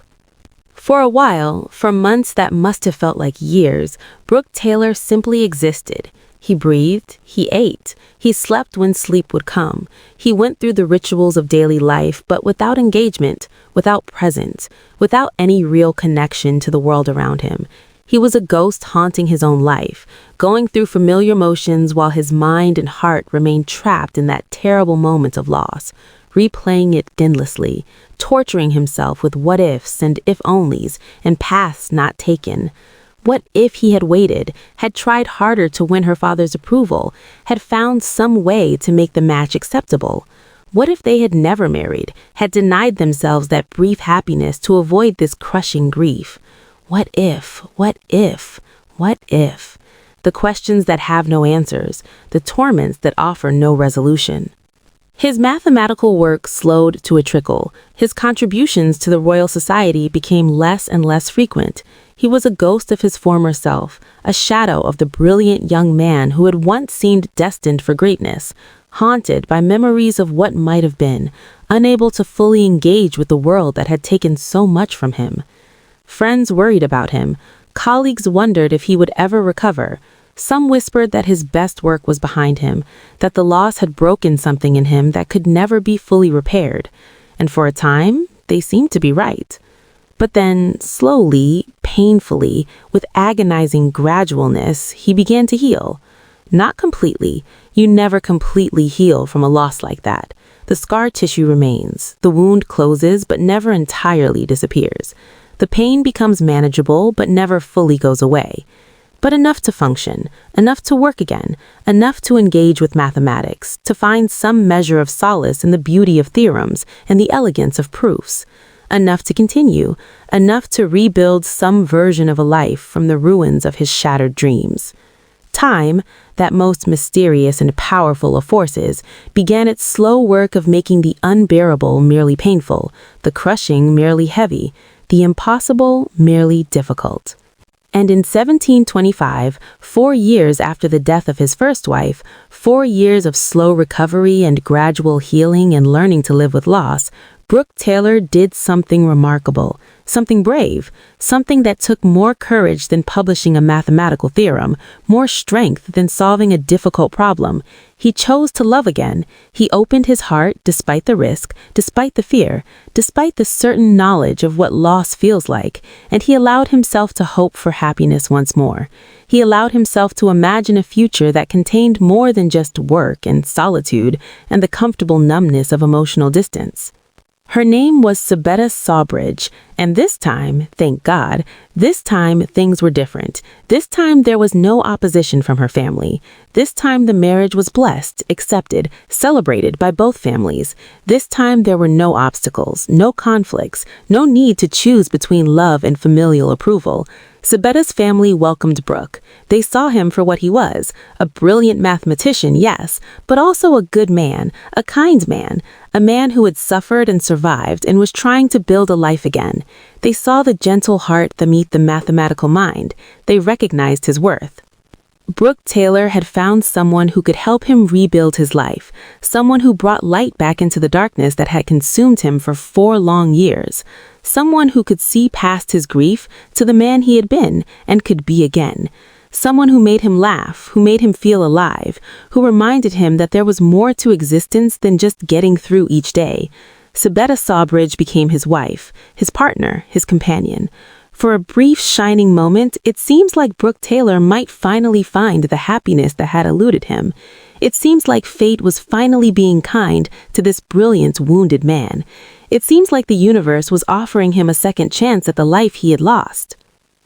For a while, for months that must have felt like years, Brook Taylor simply existed. He breathed, he ate, he slept when sleep would come. He went through the rituals of daily life, but without engagement, without presence, without any real connection to the world around him. He was a ghost haunting his own life, going through familiar motions while his mind and heart remained trapped in that terrible moment of loss, replaying it endlessly, torturing himself with what-ifs and if-onlys and paths not taken. What if he had waited, had tried harder to win her father's approval, had found some way to make the match acceptable? What if they had never married, had denied themselves that brief happiness to avoid this crushing grief? What if, what if, what if? The questions that have no answers, the torments that offer no resolution. His mathematical work slowed to a trickle. His contributions to the Royal Society became less and less frequent. He was a ghost of his former self, a shadow of the brilliant young man who had once seemed destined for greatness, haunted by memories of what might have been, unable to fully engage with the world that had taken so much from him. Friends worried about him. Colleagues wondered if he would ever recover. Some whispered that his best work was behind him, that the loss had broken something in him that could never be fully repaired. And for a time, they seemed to be right. But then, slowly, painfully, with agonizing gradualness, he began to heal. Not completely. You never completely heal from a loss like that. The scar tissue remains. The wound closes, but never entirely disappears. The pain becomes manageable, but never fully goes away. But enough to function, enough to work again, enough to engage with mathematics, to find some measure of solace in the beauty of theorems and the elegance of proofs. Enough to continue, enough to rebuild some version of a life from the ruins of his shattered dreams. Time, that most mysterious and powerful of forces, began its slow work of making the unbearable merely painful, the crushing merely heavy, the impossible merely difficult. And in 1725, 4 years after the death of his first wife, 4 years of slow recovery and gradual healing and learning to live with loss, Brook Taylor did something remarkable, something brave, something that took more courage than publishing a mathematical theorem, more strength than solving a difficult problem. He chose to love again. He opened his heart despite the risk, despite the fear, despite the certain knowledge of what loss feels like, and he allowed himself to hope for happiness once more. He allowed himself to imagine a future that contained more than just work and solitude and the comfortable numbness of emotional distance. Her name was Sabetta Sawbridge, and this time, thank God, this time things were different. This time there was no opposition from her family. This time the marriage was blessed, accepted, celebrated by both families. This time there were no obstacles, no conflicts, no need to choose between love and familial approval. Sabetta's family welcomed Brook. They saw him for what he was, a brilliant mathematician, yes, but also a good man, a kind man, a man who had suffered and survived and was trying to build a life again. They saw the gentle heart beneath the mathematical mind. They recognized his worth. Brook Taylor had found someone who could help him rebuild his life, someone who brought light back into the darkness that had consumed him for 4 long years, someone who could see past his grief to the man he had been and could be again, someone who made him laugh, who made him feel alive, who reminded him that there was more to existence than just getting through each day. Sabetta Sawbridge became his wife, his partner, his companion. For a brief, shining moment, it seems like Brook Taylor might finally find the happiness that had eluded him. It seems like fate was finally being kind to this brilliant, wounded man. It seems like the universe was offering him a second chance at the life he had lost.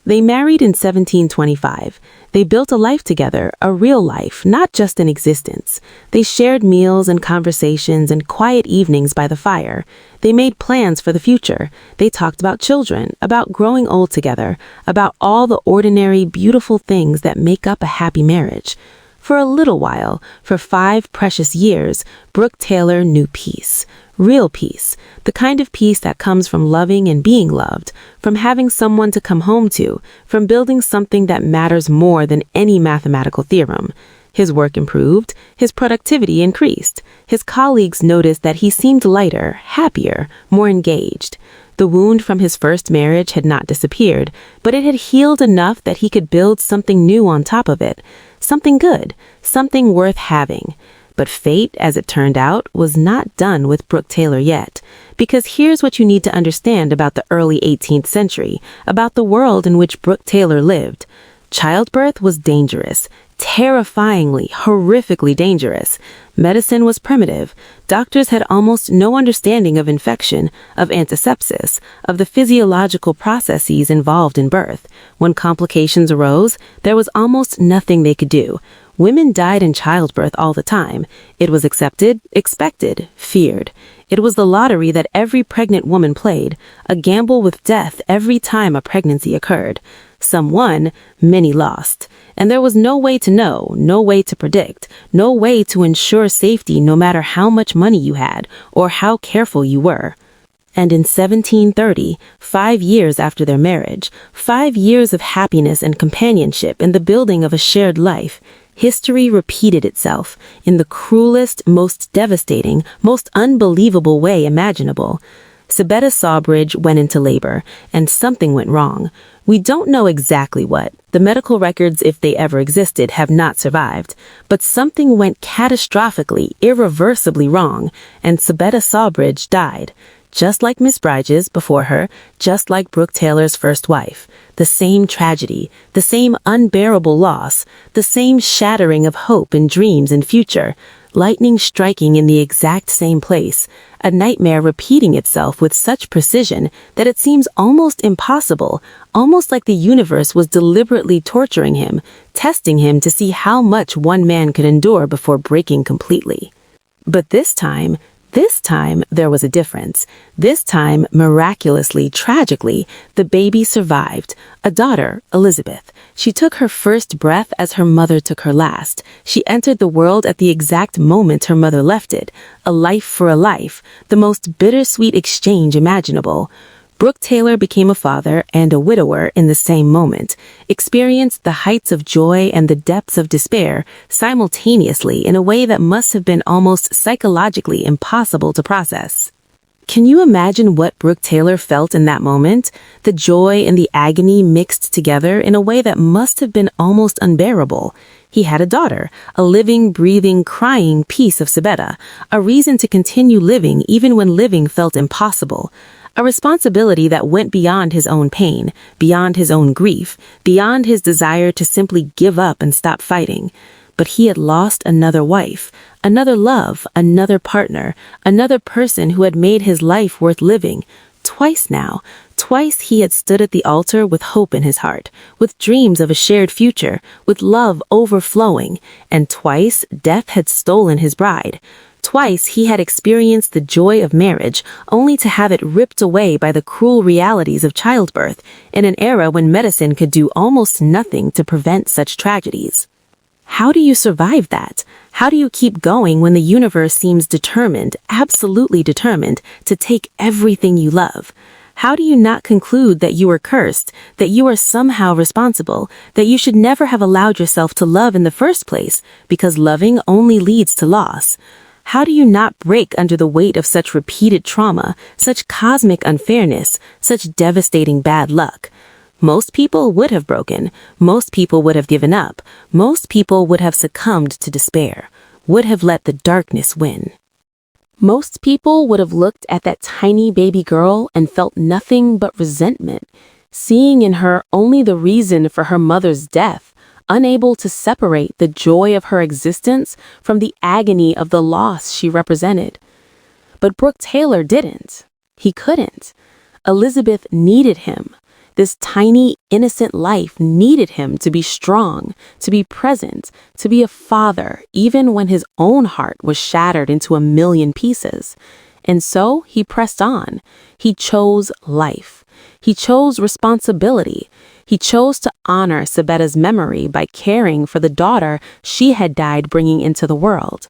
They married in 1725. They built a life together, a real life, not just an existence. They shared meals and conversations and quiet evenings by the fire. They made plans for the future. They talked about children, about growing old together, about all the ordinary, beautiful things that make up a happy marriage. For a little while, for 5 precious years, Brook Taylor knew peace. Real peace, the kind of peace that comes from loving and being loved, from having someone to come home to, from building something that matters more than any mathematical theorem. His work improved, his productivity increased. His colleagues noticed that he seemed lighter, happier, more engaged. The wound from his first marriage had not disappeared, but it had healed enough that he could build something new on top of it. Something good, something worth having. But fate, as it turned out, was not done with Brook Taylor yet. Because here's what you need to understand about the early 18th century, about the world in which Brook Taylor lived. Childbirth was dangerous, terrifyingly, horrifically dangerous. Medicine was primitive. Doctors had almost no understanding of infection, of antisepsis, of the physiological processes involved in birth. When complications arose, there was almost nothing they could do. Women died in childbirth all the time. It was accepted, expected, feared. It was the lottery that every pregnant woman played, a gamble with death every time a pregnancy occurred. Some won, many lost. And there was no way to know, no way to predict, no way to ensure safety no matter how much money you had or how careful you were. And in 1730, 5 years after their marriage, 5 years of happiness and companionship in the building of a shared life, history repeated itself in the cruelest, most devastating, most unbelievable way imaginable. Sabetta Sawbridge went into labor, and something went wrong. We don't know exactly what. The medical records, if they ever existed, have not survived. But something went catastrophically, irreversibly wrong, and Sabetta Sawbridge died. Just like Miss Bridges before her, just like Brook Taylor's first wife. The same tragedy, the same unbearable loss, the same shattering of hope and dreams and future. Lightning striking in the exact same place, a nightmare repeating itself with such precision that it seems almost impossible, almost like the universe was deliberately torturing him, testing him to see how much one man could endure before breaking completely. But this time, there was a difference. This time, miraculously, tragically, the baby survived. A daughter, Elizabeth. She took her first breath as her mother took her last. She entered the world at the exact moment her mother left it. A life for a life. The most bittersweet exchange imaginable. Brook Taylor became a father and a widower in the same moment, experienced the heights of joy and the depths of despair simultaneously in a way that must have been almost psychologically impossible to process. Can you imagine what Brook Taylor felt in that moment? The joy and the agony mixed together in a way that must have been almost unbearable. He had a daughter, a living, breathing, crying piece of Sabetta, a reason to continue living even when living felt impossible. A responsibility that went beyond his own pain, beyond his own grief, beyond his desire to simply give up and stop fighting. But he had lost another wife, another love, another partner, another person who had made his life worth living. Twice now. Twice he had stood at the altar with hope in his heart, with dreams of a shared future, with love overflowing. And twice death had stolen his bride. Twice he had experienced the joy of marriage, only to have it ripped away by the cruel realities of childbirth, in an era when medicine could do almost nothing to prevent such tragedies. How do you survive that? How do you keep going when the universe seems determined, absolutely determined, to take everything you love? How do you not conclude that you are cursed, that you are somehow responsible, that you should never have allowed yourself to love in the first place, because loving only leads to loss? How do you not break under the weight of such repeated trauma, such cosmic unfairness, such devastating bad luck? Most people would have broken. Most people would have given up. Most people would have succumbed to despair, would have let the darkness win. Most people would have looked at that tiny baby girl and felt nothing but resentment, seeing in her only the reason for her mother's death, unable to separate the joy of her existence from the agony of the loss she represented. But Brook Taylor didn't. He couldn't. Elizabeth needed him. This tiny, innocent life needed him to be strong, to be present, to be a father, even when his own heart was shattered into a million pieces. And so he pressed on. He chose life. He chose responsibility. He chose to honor Sabetta's memory by caring for the daughter she had died bringing into the world.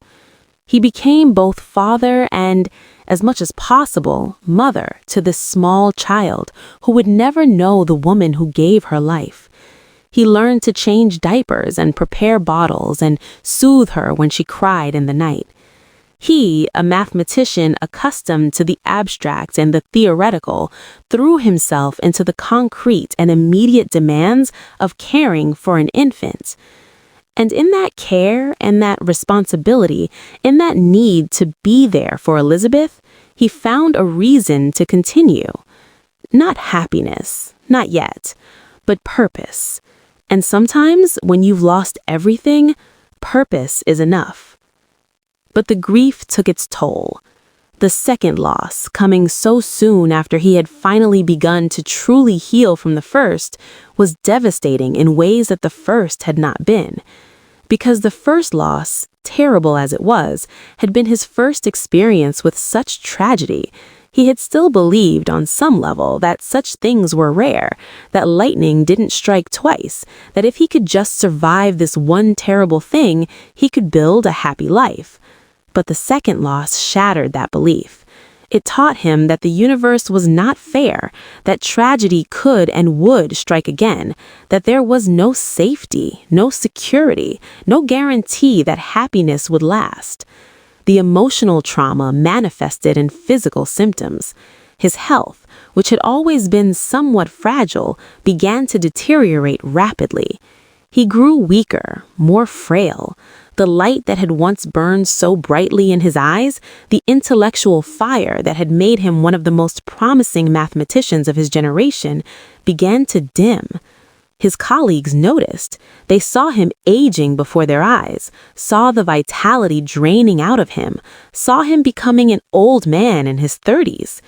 He became both father and, as much as possible, mother to this small child who would never know the woman who gave her life. He learned to change diapers and prepare bottles and soothe her when she cried in the night. He, a mathematician accustomed to the abstract and the theoretical, threw himself into the concrete and immediate demands of caring for an infant. And in that care and that responsibility, in that need to be there for Elizabeth, he found a reason to continue. Not happiness, not yet, but purpose. And sometimes, when you've lost everything, purpose is enough. But the grief took its toll. The second loss, coming so soon after he had finally begun to truly heal from the first, was devastating in ways that the first had not been. Because the first loss, terrible as it was, had been his first experience with such tragedy. He had still believed on some level that such things were rare, that lightning didn't strike twice, that if he could just survive this one terrible thing, he could build a happy life. But the second loss shattered that belief. It taught him that the universe was not fair, that tragedy could and would strike again, that there was no safety, no security, no guarantee that happiness would last. The emotional trauma manifested in physical symptoms. His health, which had always been somewhat fragile, began to deteriorate rapidly. He grew weaker, more frail. The light that had once burned so brightly in his eyes, the intellectual fire that had made him one of the most promising mathematicians of his generation, began to dim. His colleagues noticed. They saw him aging before their eyes, saw the vitality draining out of him, saw him becoming an old man in his 30s.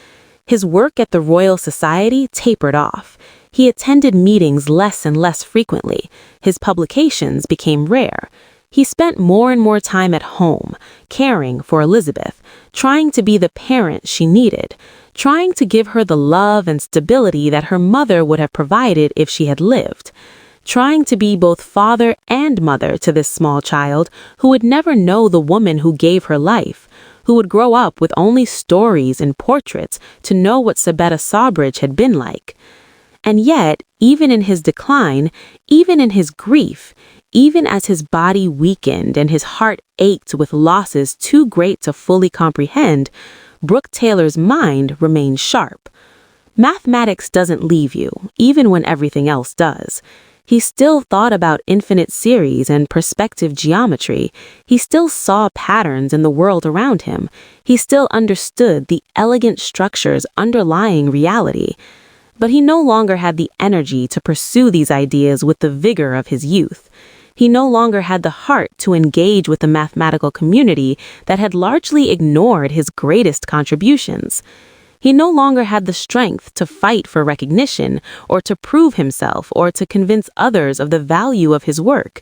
His work at the Royal Society tapered off. He attended meetings less and less frequently. His publications became rare. He spent more and more time at home, caring for Elizabeth, trying to be the parent she needed, trying to give her the love and stability that her mother would have provided if she had lived, trying to be both father and mother to this small child who would never know the woman who gave her life, who would grow up with only stories and portraits to know what Sabetta Sawbridge had been like. And yet, even in his decline, even in his grief, even as his body weakened and his heart ached with losses too great to fully comprehend, Brook Taylor's mind remained sharp. Mathematics doesn't leave you, even when everything else does. He still thought about infinite series and perspective geometry. He still saw patterns in the world around him. He still understood the elegant structures underlying reality. But he no longer had the energy to pursue these ideas with the vigor of his youth. He no longer had the heart to engage with the mathematical community that had largely ignored his greatest contributions. He no longer had the strength to fight for recognition, or to prove himself, or to convince others of the value of his work.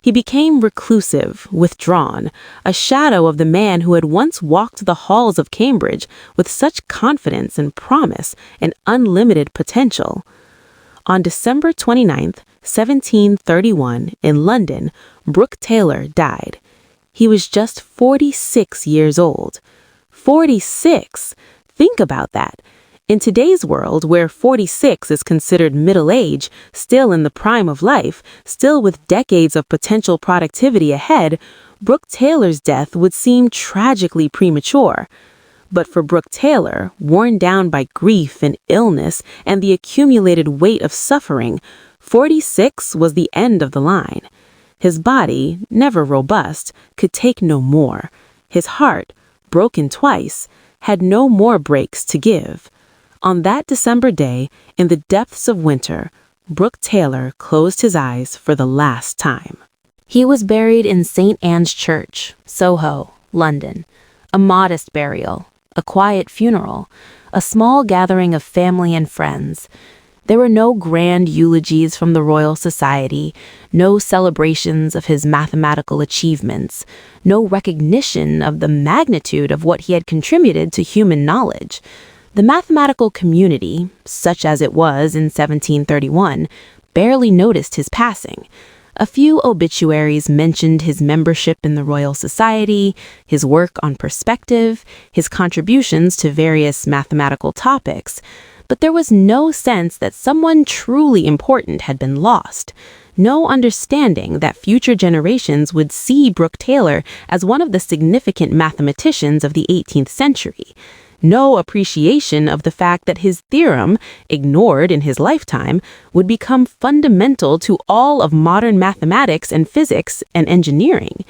He became reclusive, withdrawn, a shadow of the man who had once walked the halls of Cambridge with such confidence and promise and unlimited potential. On December 29th, 1731, in London, Brook Taylor died. He was just 46 years old. 46! Think about that. In today's world, where 46 is considered middle age, still in the prime of life, still with decades of potential productivity ahead, Brook Taylor's death would seem tragically premature. But for Brook Taylor, worn down by grief and illness and the accumulated weight of suffering, 46 was the end of the line. His body, never robust, could take no more. His heart, broken twice, had no more breaks to give. On that December day, in the depths of winter, Brook Taylor closed his eyes for the last time. He was buried in St. Anne's Church, Soho, London. A modest burial, a quiet funeral, a small gathering of family and friends. There were no grand eulogies from the Royal Society, no celebrations of his mathematical achievements, no recognition of the magnitude of what he had contributed to human knowledge. The mathematical community, such as it was in 1731, barely noticed his passing. A few obituaries mentioned his membership in the Royal Society, his work on perspective, his contributions to various mathematical topics, but there was no sense that someone truly important had been lost. no understanding that future generations would see Brook Taylor as one of the significant mathematicians of the 18th century. No appreciation of the fact that his theorem, ignored in his lifetime, would become fundamental to all of modern mathematics and physics and engineering.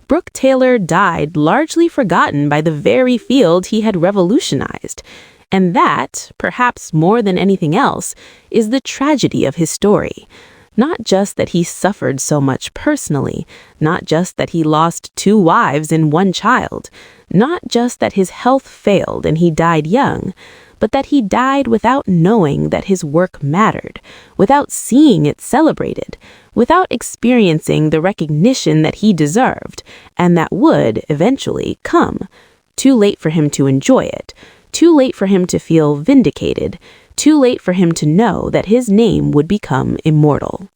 Brook Taylor died largely forgotten by the very field he had revolutionized. And that, perhaps more than anything else, is the tragedy of his story. Not just that he suffered so much personally, not just that he lost 2 wives and 1 child, not just that his health failed and he died young, but that he died without knowing that his work mattered, without seeing it celebrated, without experiencing the recognition that he deserved, and that would eventually come. Too late for him to enjoy it, too late for him to feel vindicated, too late for him to know that his name would become immortal.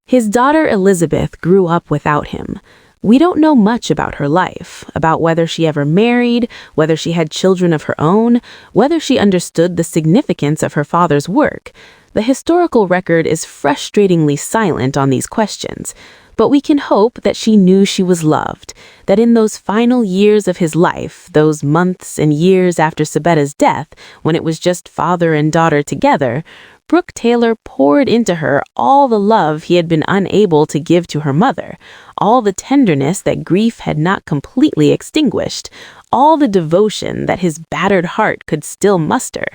His daughter Elizabeth grew up without him. We don't know much about her life, about whether she ever married, whether she had children of her own, whether she understood the significance of her father's work. The historical record is frustratingly silent on these questions, but we can hope that she knew she was loved, that in those final years of his life, those months and years after Sabetta's death, when it was just father and daughter together, Brook Taylor poured into her all the love he had been unable to give to her mother, all the tenderness that grief had not completely extinguished, all the devotion that his battered heart could still muster.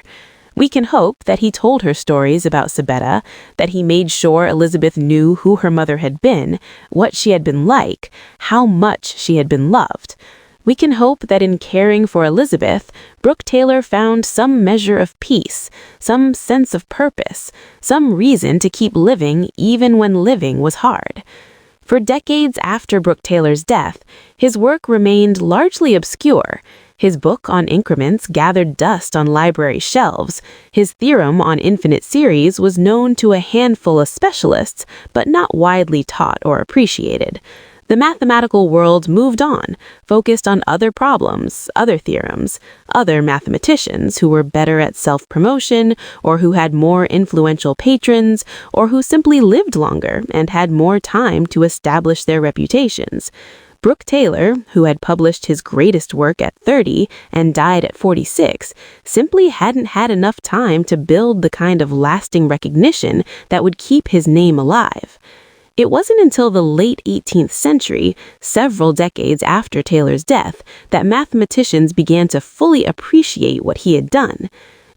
We can hope that he told her stories about Sabetta, that he made sure Elizabeth knew who her mother had been, what she had been like, how much she had been loved. We can hope that in caring for Elizabeth, Brook Taylor found some measure of peace, some sense of purpose, some reason to keep living even when living was hard. For decades after Brook Taylor's death, his work remained largely obscure. His book on increments gathered dust on library shelves. His theorem on infinite series was known to a handful of specialists, but not widely taught or appreciated. The mathematical world moved on, focused on other problems, other theorems, other mathematicians who were better at self-promotion, or who had more influential patrons, or who simply lived longer and had more time to establish their reputations. Brook Taylor, who had published his greatest work at 30 and died at 46, simply hadn't had enough time to build the kind of lasting recognition that would keep his name alive. It wasn't until the late 18th century, several decades after Taylor's death, that mathematicians began to fully appreciate what he had done.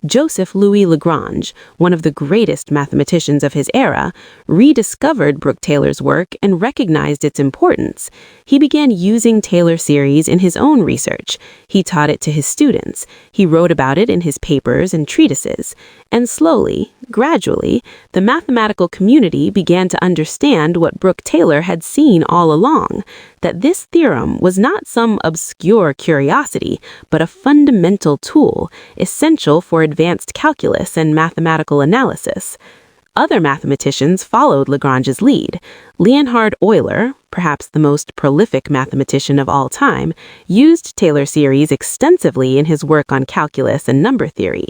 Joseph Louis Lagrange, one of the greatest mathematicians of his era, rediscovered Brook Taylor's work and recognized its importance. He began using Taylor series in his own research. He taught it to his students. He wrote about it in his papers and treatises. And slowly, gradually, the mathematical community began to understand what Brook Taylor had seen all along, that this theorem was not some obscure curiosity, but a fundamental tool, essential for advanced calculus and mathematical analysis. Other mathematicians followed Lagrange's lead. Leonhard Euler, perhaps the most prolific mathematician of all time, used Taylor series extensively in his work on calculus and number theory.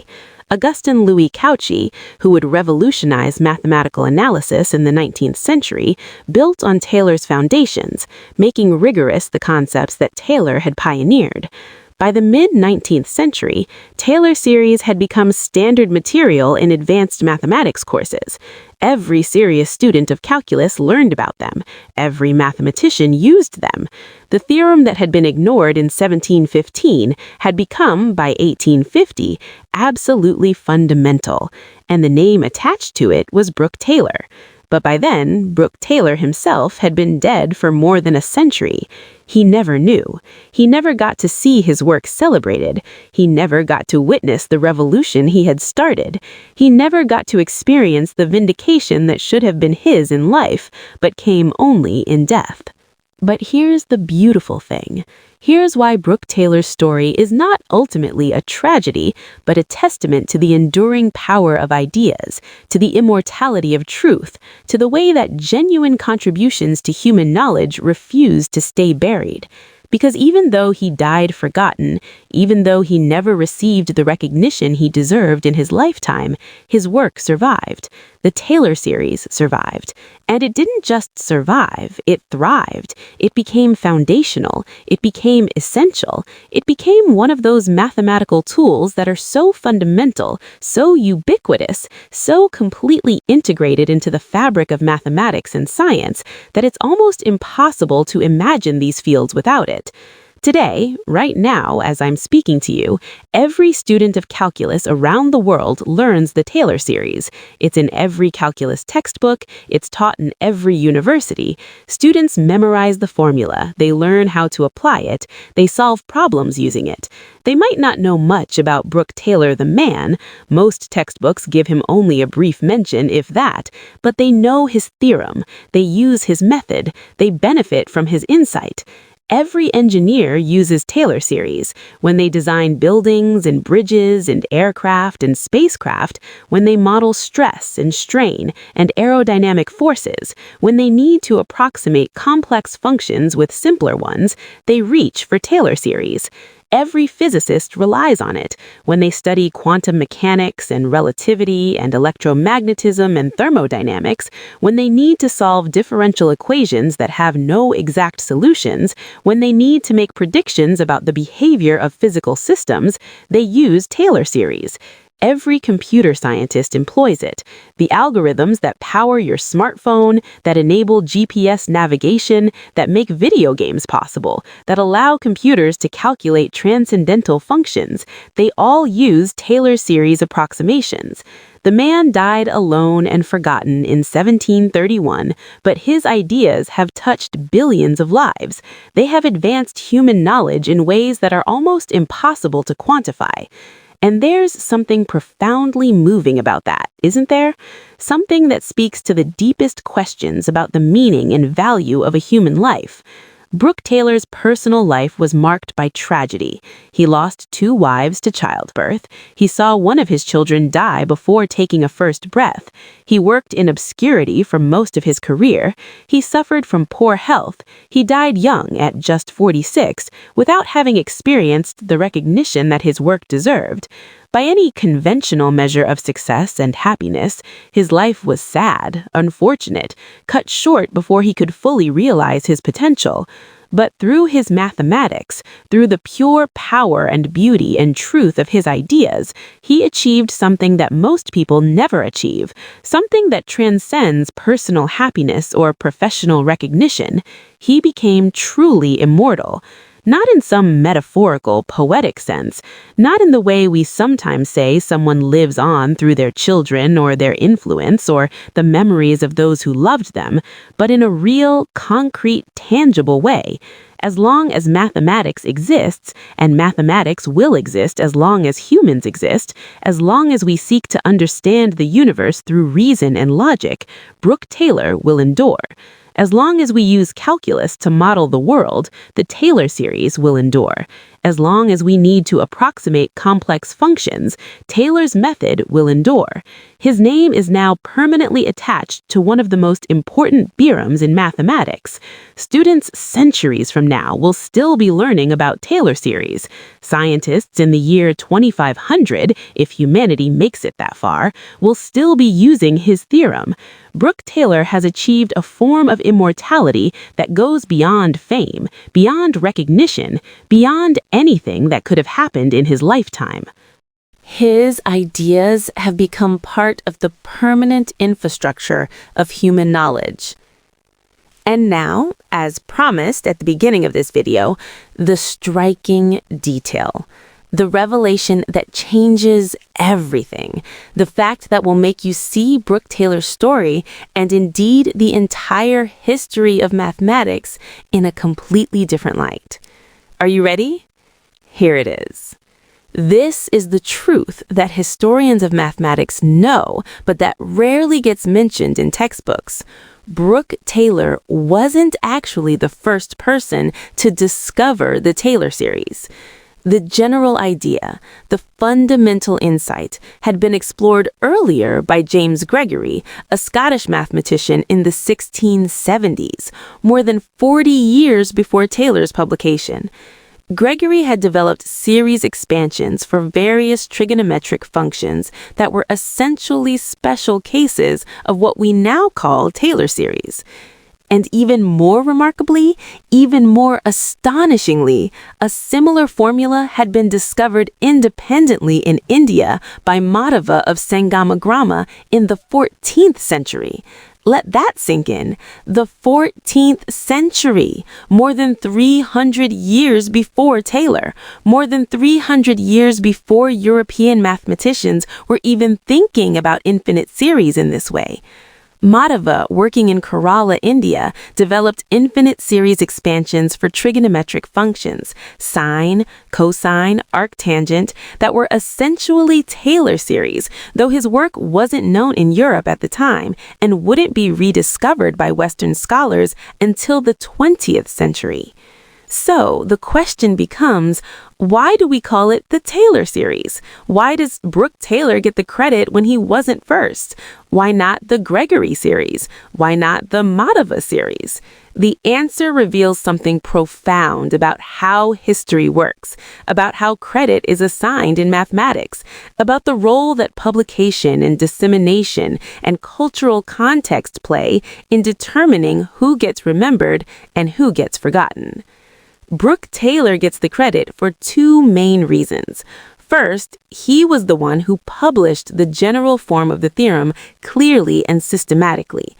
Augustin Louis Cauchy, who would revolutionize mathematical analysis in the 19th century, built on Taylor's foundations, making rigorous the concepts that Taylor had pioneered. By the mid-19th century, Taylor series had become standard material in advanced mathematics courses. Every serious student of calculus learned about them. Every mathematician used them. The theorem that had been ignored in 1715 had become, by 1850, absolutely fundamental, and the name attached to it was Brook Taylor. But by then, Brook Taylor himself had been dead for more than a century. He never knew. He never got to see his work celebrated. He never got to witness the revolution he had started. He never got to experience the vindication that should have been his in life, but came only in death. But here's the beautiful thing. Here's why Brook Taylor's story is not ultimately a tragedy, but a testament to the enduring power of ideas, to the immortality of truth, to the way that genuine contributions to human knowledge refuse to stay buried. Because even though he died forgotten, even though he never received the recognition he deserved in his lifetime, his work survived. The Taylor series survived. And it didn't just survive, it thrived. It became foundational. It became essential. It became one of those mathematical tools that are so fundamental, so ubiquitous, so completely integrated into the fabric of mathematics and science that it's almost impossible to imagine these fields without it. Today, right now, as I'm speaking to you, every student of calculus around the world learns the Taylor series. It's in every calculus textbook. It's taught in every university. Students memorize the formula. They learn how to apply it. They solve problems using it. They might not know much about Brook Taylor the man. Most textbooks give him only a brief mention, if that, but they know his theorem. They use his method. They benefit from his insight. Every engineer uses Taylor series when they design buildings and bridges and aircraft and spacecraft, when they model stress and strain and aerodynamic forces, when they need to approximate complex functions with simpler ones, they reach for Taylor series. Every physicist relies on it when they study quantum mechanics and relativity and electromagnetism and thermodynamics, when they need to solve differential equations that have no exact solutions, when they need to make predictions about the behavior of physical systems, they use Taylor series. Every computer scientist employs it. The algorithms that power your smartphone, that enable GPS navigation, that make video games possible, that allow computers to calculate transcendental functions, they all use Taylor series approximations. The man died alone and forgotten in 1731, but his ideas have touched billions of lives. They have advanced human knowledge in ways that are almost impossible to quantify. And there's something profoundly moving about that, isn't there? Something that speaks to the deepest questions about the meaning and value of a human life. Brook Taylor's personal life was marked by tragedy. He lost 2 wives to childbirth. He saw one of his children die before taking a first breath. He worked in obscurity for most of his career. He suffered from poor health. He died young at just 46, without having experienced the recognition that his work deserved. By any conventional measure of success and happiness, his life was sad, unfortunate, cut short before he could fully realize his potential. But through his mathematics, through the pure power and beauty and truth of his ideas, he achieved something that most people never achieve, something that transcends personal happiness or professional recognition. He became truly immortal. Not in some metaphorical, poetic sense, not in the way we sometimes say someone lives on through their children or their influence or the memories of those who loved them, but in a real, concrete, tangible way. As long as mathematics exists, and mathematics will exist as long as humans exist, as long as we seek to understand the universe through reason and logic, Brook Taylor will endure. As long as we use calculus to model the world, the Taylor series will endure. As long as we need to approximate complex functions, Taylor's method will endure. His name is now permanently attached to one of the most important theorems in mathematics. Students centuries from now will still be learning about Taylor series. Scientists in the year 2500, if humanity makes it that far, will still be using his theorem. Brook Taylor has achieved a form of immortality that goes beyond fame, beyond recognition, beyond anything that could have happened in his lifetime. His ideas have become part of the permanent infrastructure of human knowledge. And now, as promised at the beginning of this video, the striking detail. The revelation that changes everything. The fact that will make you see Brook Taylor's story and indeed the entire history of mathematics in a completely different light. Are you ready? Here it is. This is the truth that historians of mathematics know, but that rarely gets mentioned in textbooks. Brook Taylor wasn't actually the first person to discover the Taylor series. The general idea, the fundamental insight, had been explored earlier by James Gregory, a Scottish mathematician in the 1670s, more than 40 years before Taylor's publication. Gregory had developed series expansions for various trigonometric functions that were essentially special cases of what we now call Taylor series. And even more remarkably, even more astonishingly, a similar formula had been discovered independently in India by Madhava of Sangamagrama in the 14th century. Let that sink in. The 14th century, more than 300 years before Taylor, more than 300 years before European mathematicians were even thinking about infinite series in this way. Madhava, working in Kerala, India, developed infinite series expansions for trigonometric functions, sine, cosine, arctangent, that were essentially Taylor series, though his work wasn't known in Europe at the time and wouldn't be rediscovered by Western scholars until the 20th century. So the question becomes, why do we call it the Taylor series? Why does Brook Taylor get the credit when he wasn't first? Why not the Gregory series? Why not the Madhava series? The answer reveals something profound about how history works, about how credit is assigned in mathematics, about the role that publication and dissemination and cultural context play in determining who gets remembered and who gets forgotten. Brook Taylor gets the credit for two main reasons. First, he was the one who published the general form of the theorem clearly and systematically.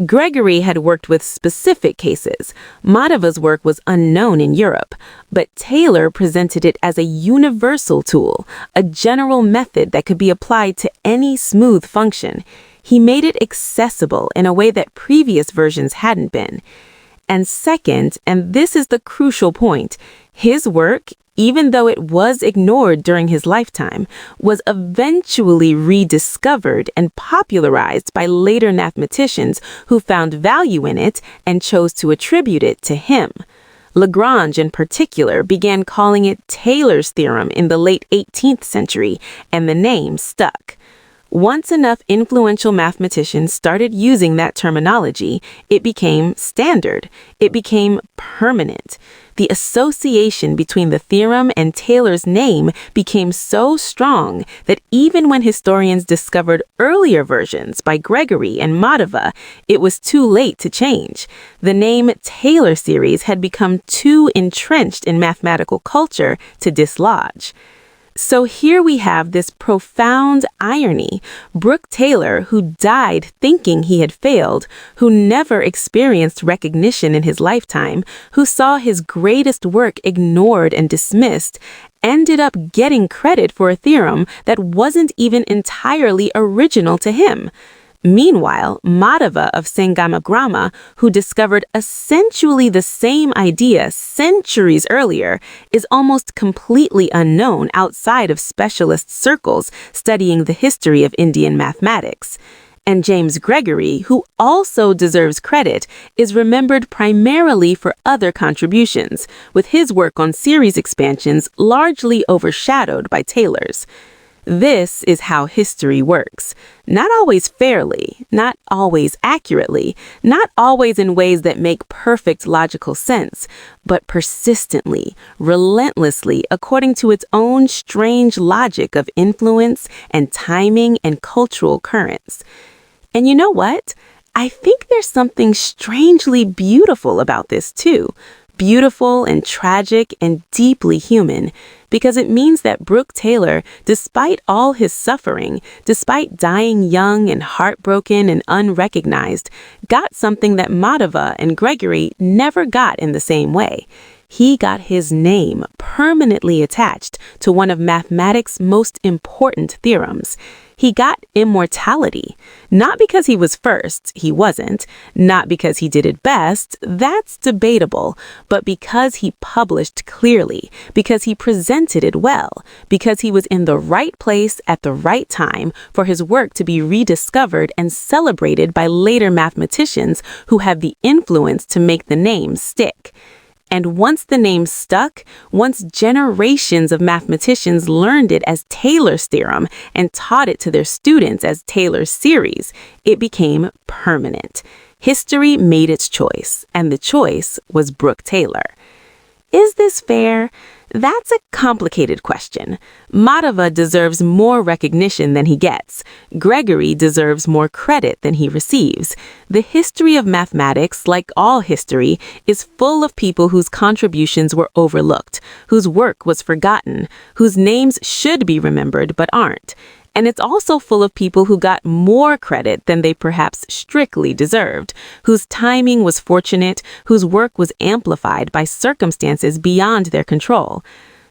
Gregory had worked with specific cases. Madhava's work was unknown in Europe, but Taylor presented it as a universal tool, a general method that could be applied to any smooth function. He made it accessible in a way that previous versions hadn't been. And second, and this is the crucial point, his work, even though it was ignored during his lifetime, was eventually rediscovered and popularized by later mathematicians who found value in it and chose to attribute it to him. Lagrange, in particular, began calling it Taylor's theorem in the late 18th century, and the name stuck. Once enough influential mathematicians started using that terminology, it became standard. It became permanent. The association between the theorem and Taylor's name became so strong that even when historians discovered earlier versions by Gregory and Madhava, it was too late to change. The name Taylor series had become too entrenched in mathematical culture to dislodge. So here we have this profound irony. Brook Taylor, who died thinking he had failed, who never experienced recognition in his lifetime, who saw his greatest work ignored and dismissed, ended up getting credit for a theorem that wasn't even entirely original to him. Meanwhile, Madhava of Sangamagrama, who discovered essentially the same idea centuries earlier, is almost completely unknown outside of specialist circles studying the history of Indian mathematics. And James Gregory, who also deserves credit, is remembered primarily for other contributions, with his work on series expansions largely overshadowed by Taylor's. This is how history works. Not always fairly, not always accurately, not always in ways that make perfect logical sense, but persistently, relentlessly, according to its own strange logic of influence and timing and cultural currents. And you know what? I think there's something strangely beautiful about this too. Beautiful and tragic and deeply human, because it means that Brook Taylor, despite all his suffering, despite dying young and heartbroken and unrecognized, got something that Madhava and Gregory never got in the same way. He got his name permanently attached to one of mathematics' most important theorems. He got immortality, not because he was first, he wasn't, not because he did it best, that's debatable, but because he published clearly, because he presented it well, because he was in the right place at the right time for his work to be rediscovered and celebrated by later mathematicians who had the influence to make the name stick. And once the name stuck, once generations of mathematicians learned it as Taylor's theorem and taught it to their students as Taylor's series, it became permanent. History made its choice, and the choice was Brook Taylor. Is this fair? That's a complicated question. Madhava deserves more recognition than he gets. Gregory deserves more credit than he receives. The history of mathematics, like all history, is full of people whose contributions were overlooked, whose work was forgotten, whose names should be remembered but aren't. And it's also full of people who got more credit than they perhaps strictly deserved, whose timing was fortunate, whose work was amplified by circumstances beyond their control.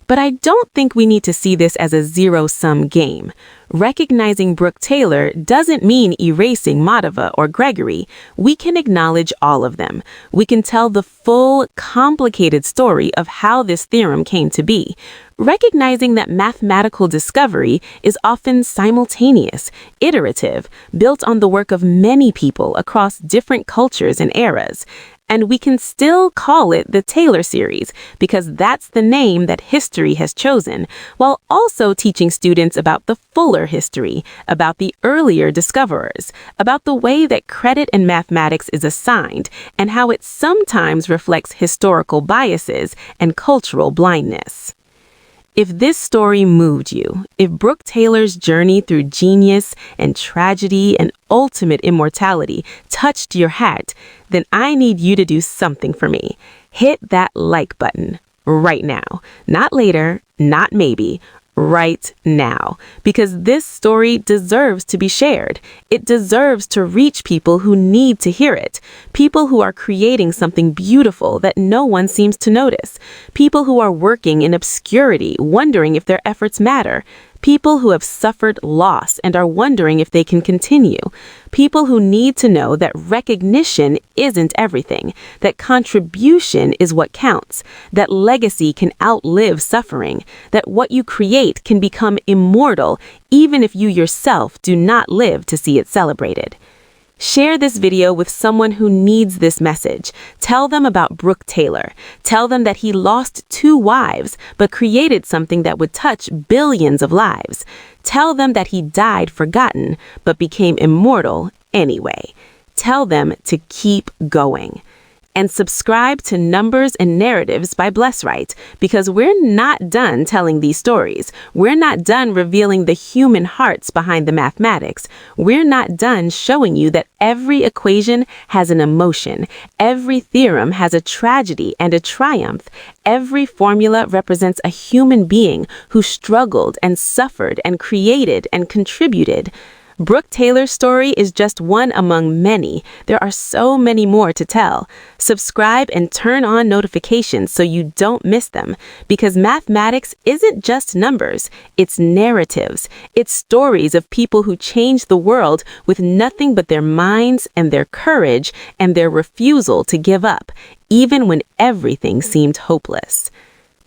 But I don't think we need to see this as a zero-sum game. Recognizing Brook Taylor doesn't mean erasing Madhava or Gregory. We can acknowledge all of them. We can tell the full, complicated story of how this theorem came to be. Recognizing that mathematical discovery is often simultaneous, iterative, built on the work of many people across different cultures and eras. And we can still call it the Taylor series because that's the name that history has chosen, while also teaching students about the fuller history, about the earlier discoverers, about the way that credit in mathematics is assigned, and how it sometimes reflects historical biases and cultural blindness. If this story moved you, if Brook Taylor's journey through genius and tragedy and ultimate immortality touched your heart, then I need you to do something for me. Hit that like button right now. Not later, not maybe. Right now, because this story deserves to be shared. It deserves to reach people who need to hear it, people who are creating something beautiful that no one seems to notice, people who are working in obscurity, wondering if their efforts matter, people who have suffered loss and are wondering if they can continue, people who need to know that recognition isn't everything, that contribution is what counts, that legacy can outlive suffering, that what you create can become immortal even if you yourself do not live to see it celebrated. Share this video with someone who needs this message. Tell them about Brook Taylor. Tell them that he lost 2 wives, but created something that would touch billions of lives. Tell them that he died forgotten, but became immortal anyway. Tell them to keep going. And subscribe to Numbers and Narratives by Blessright, because we're not done telling these stories. We're not done revealing the human hearts behind the mathematics. We're not done showing you that every equation has an emotion. Every theorem has a tragedy and a triumph. Every formula represents a human being who struggled and suffered and created and contributed. Brook Taylor's story is just one among many. There are so many more to tell. Subscribe and turn on notifications so you don't miss them, because mathematics isn't just numbers, it's narratives. It's stories of people who changed the world with nothing but their minds and their courage and their refusal to give up, even when everything seemed hopeless.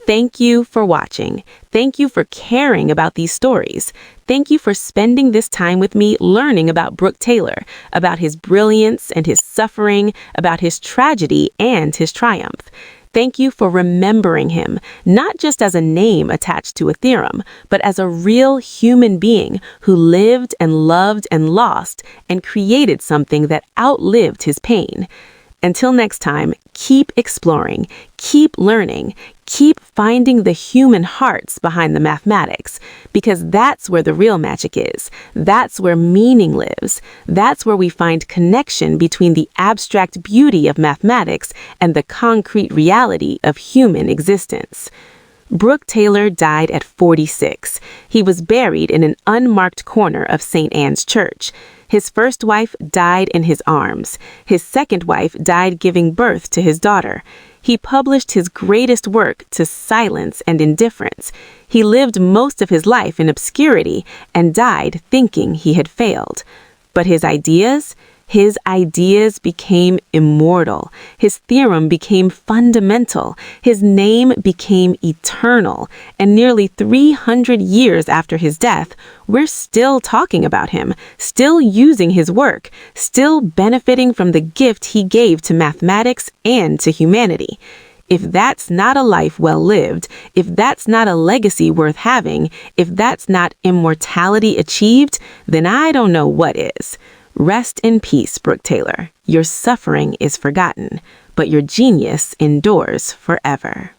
Thank you for watching. Thank you for caring about these stories. Thank you for spending this time with me learning about Brook Taylor, about his brilliance and his suffering, about his tragedy and his triumph. Thank you for remembering him, not just as a name attached to a theorem, but as a real human being who lived and loved and lost and created something that outlived his pain. Until next time, keep exploring, keep learning, keep finding the human hearts behind the mathematics, because that's where the real magic is. That's where meaning lives. That's where we find connection between the abstract beauty of mathematics and the concrete reality of human existence. Brook Taylor died at 46. He was buried in an unmarked corner of St. Anne's Church. His first wife died in his arms. His second wife died giving birth to his daughter. He published his greatest work to silence and indifference. He lived most of his life in obscurity and died thinking he had failed. But his ideas became immortal. His theorem became fundamental. His name became eternal. And nearly 300 years after his death, we're still talking about him, still using his work, still benefiting from the gift he gave to mathematics and to humanity. If that's not a life well lived, if that's not a legacy worth having, if that's not immortality achieved, then I don't know what is. Rest in peace, Brook Taylor. Your suffering is forgotten, but your genius endures forever.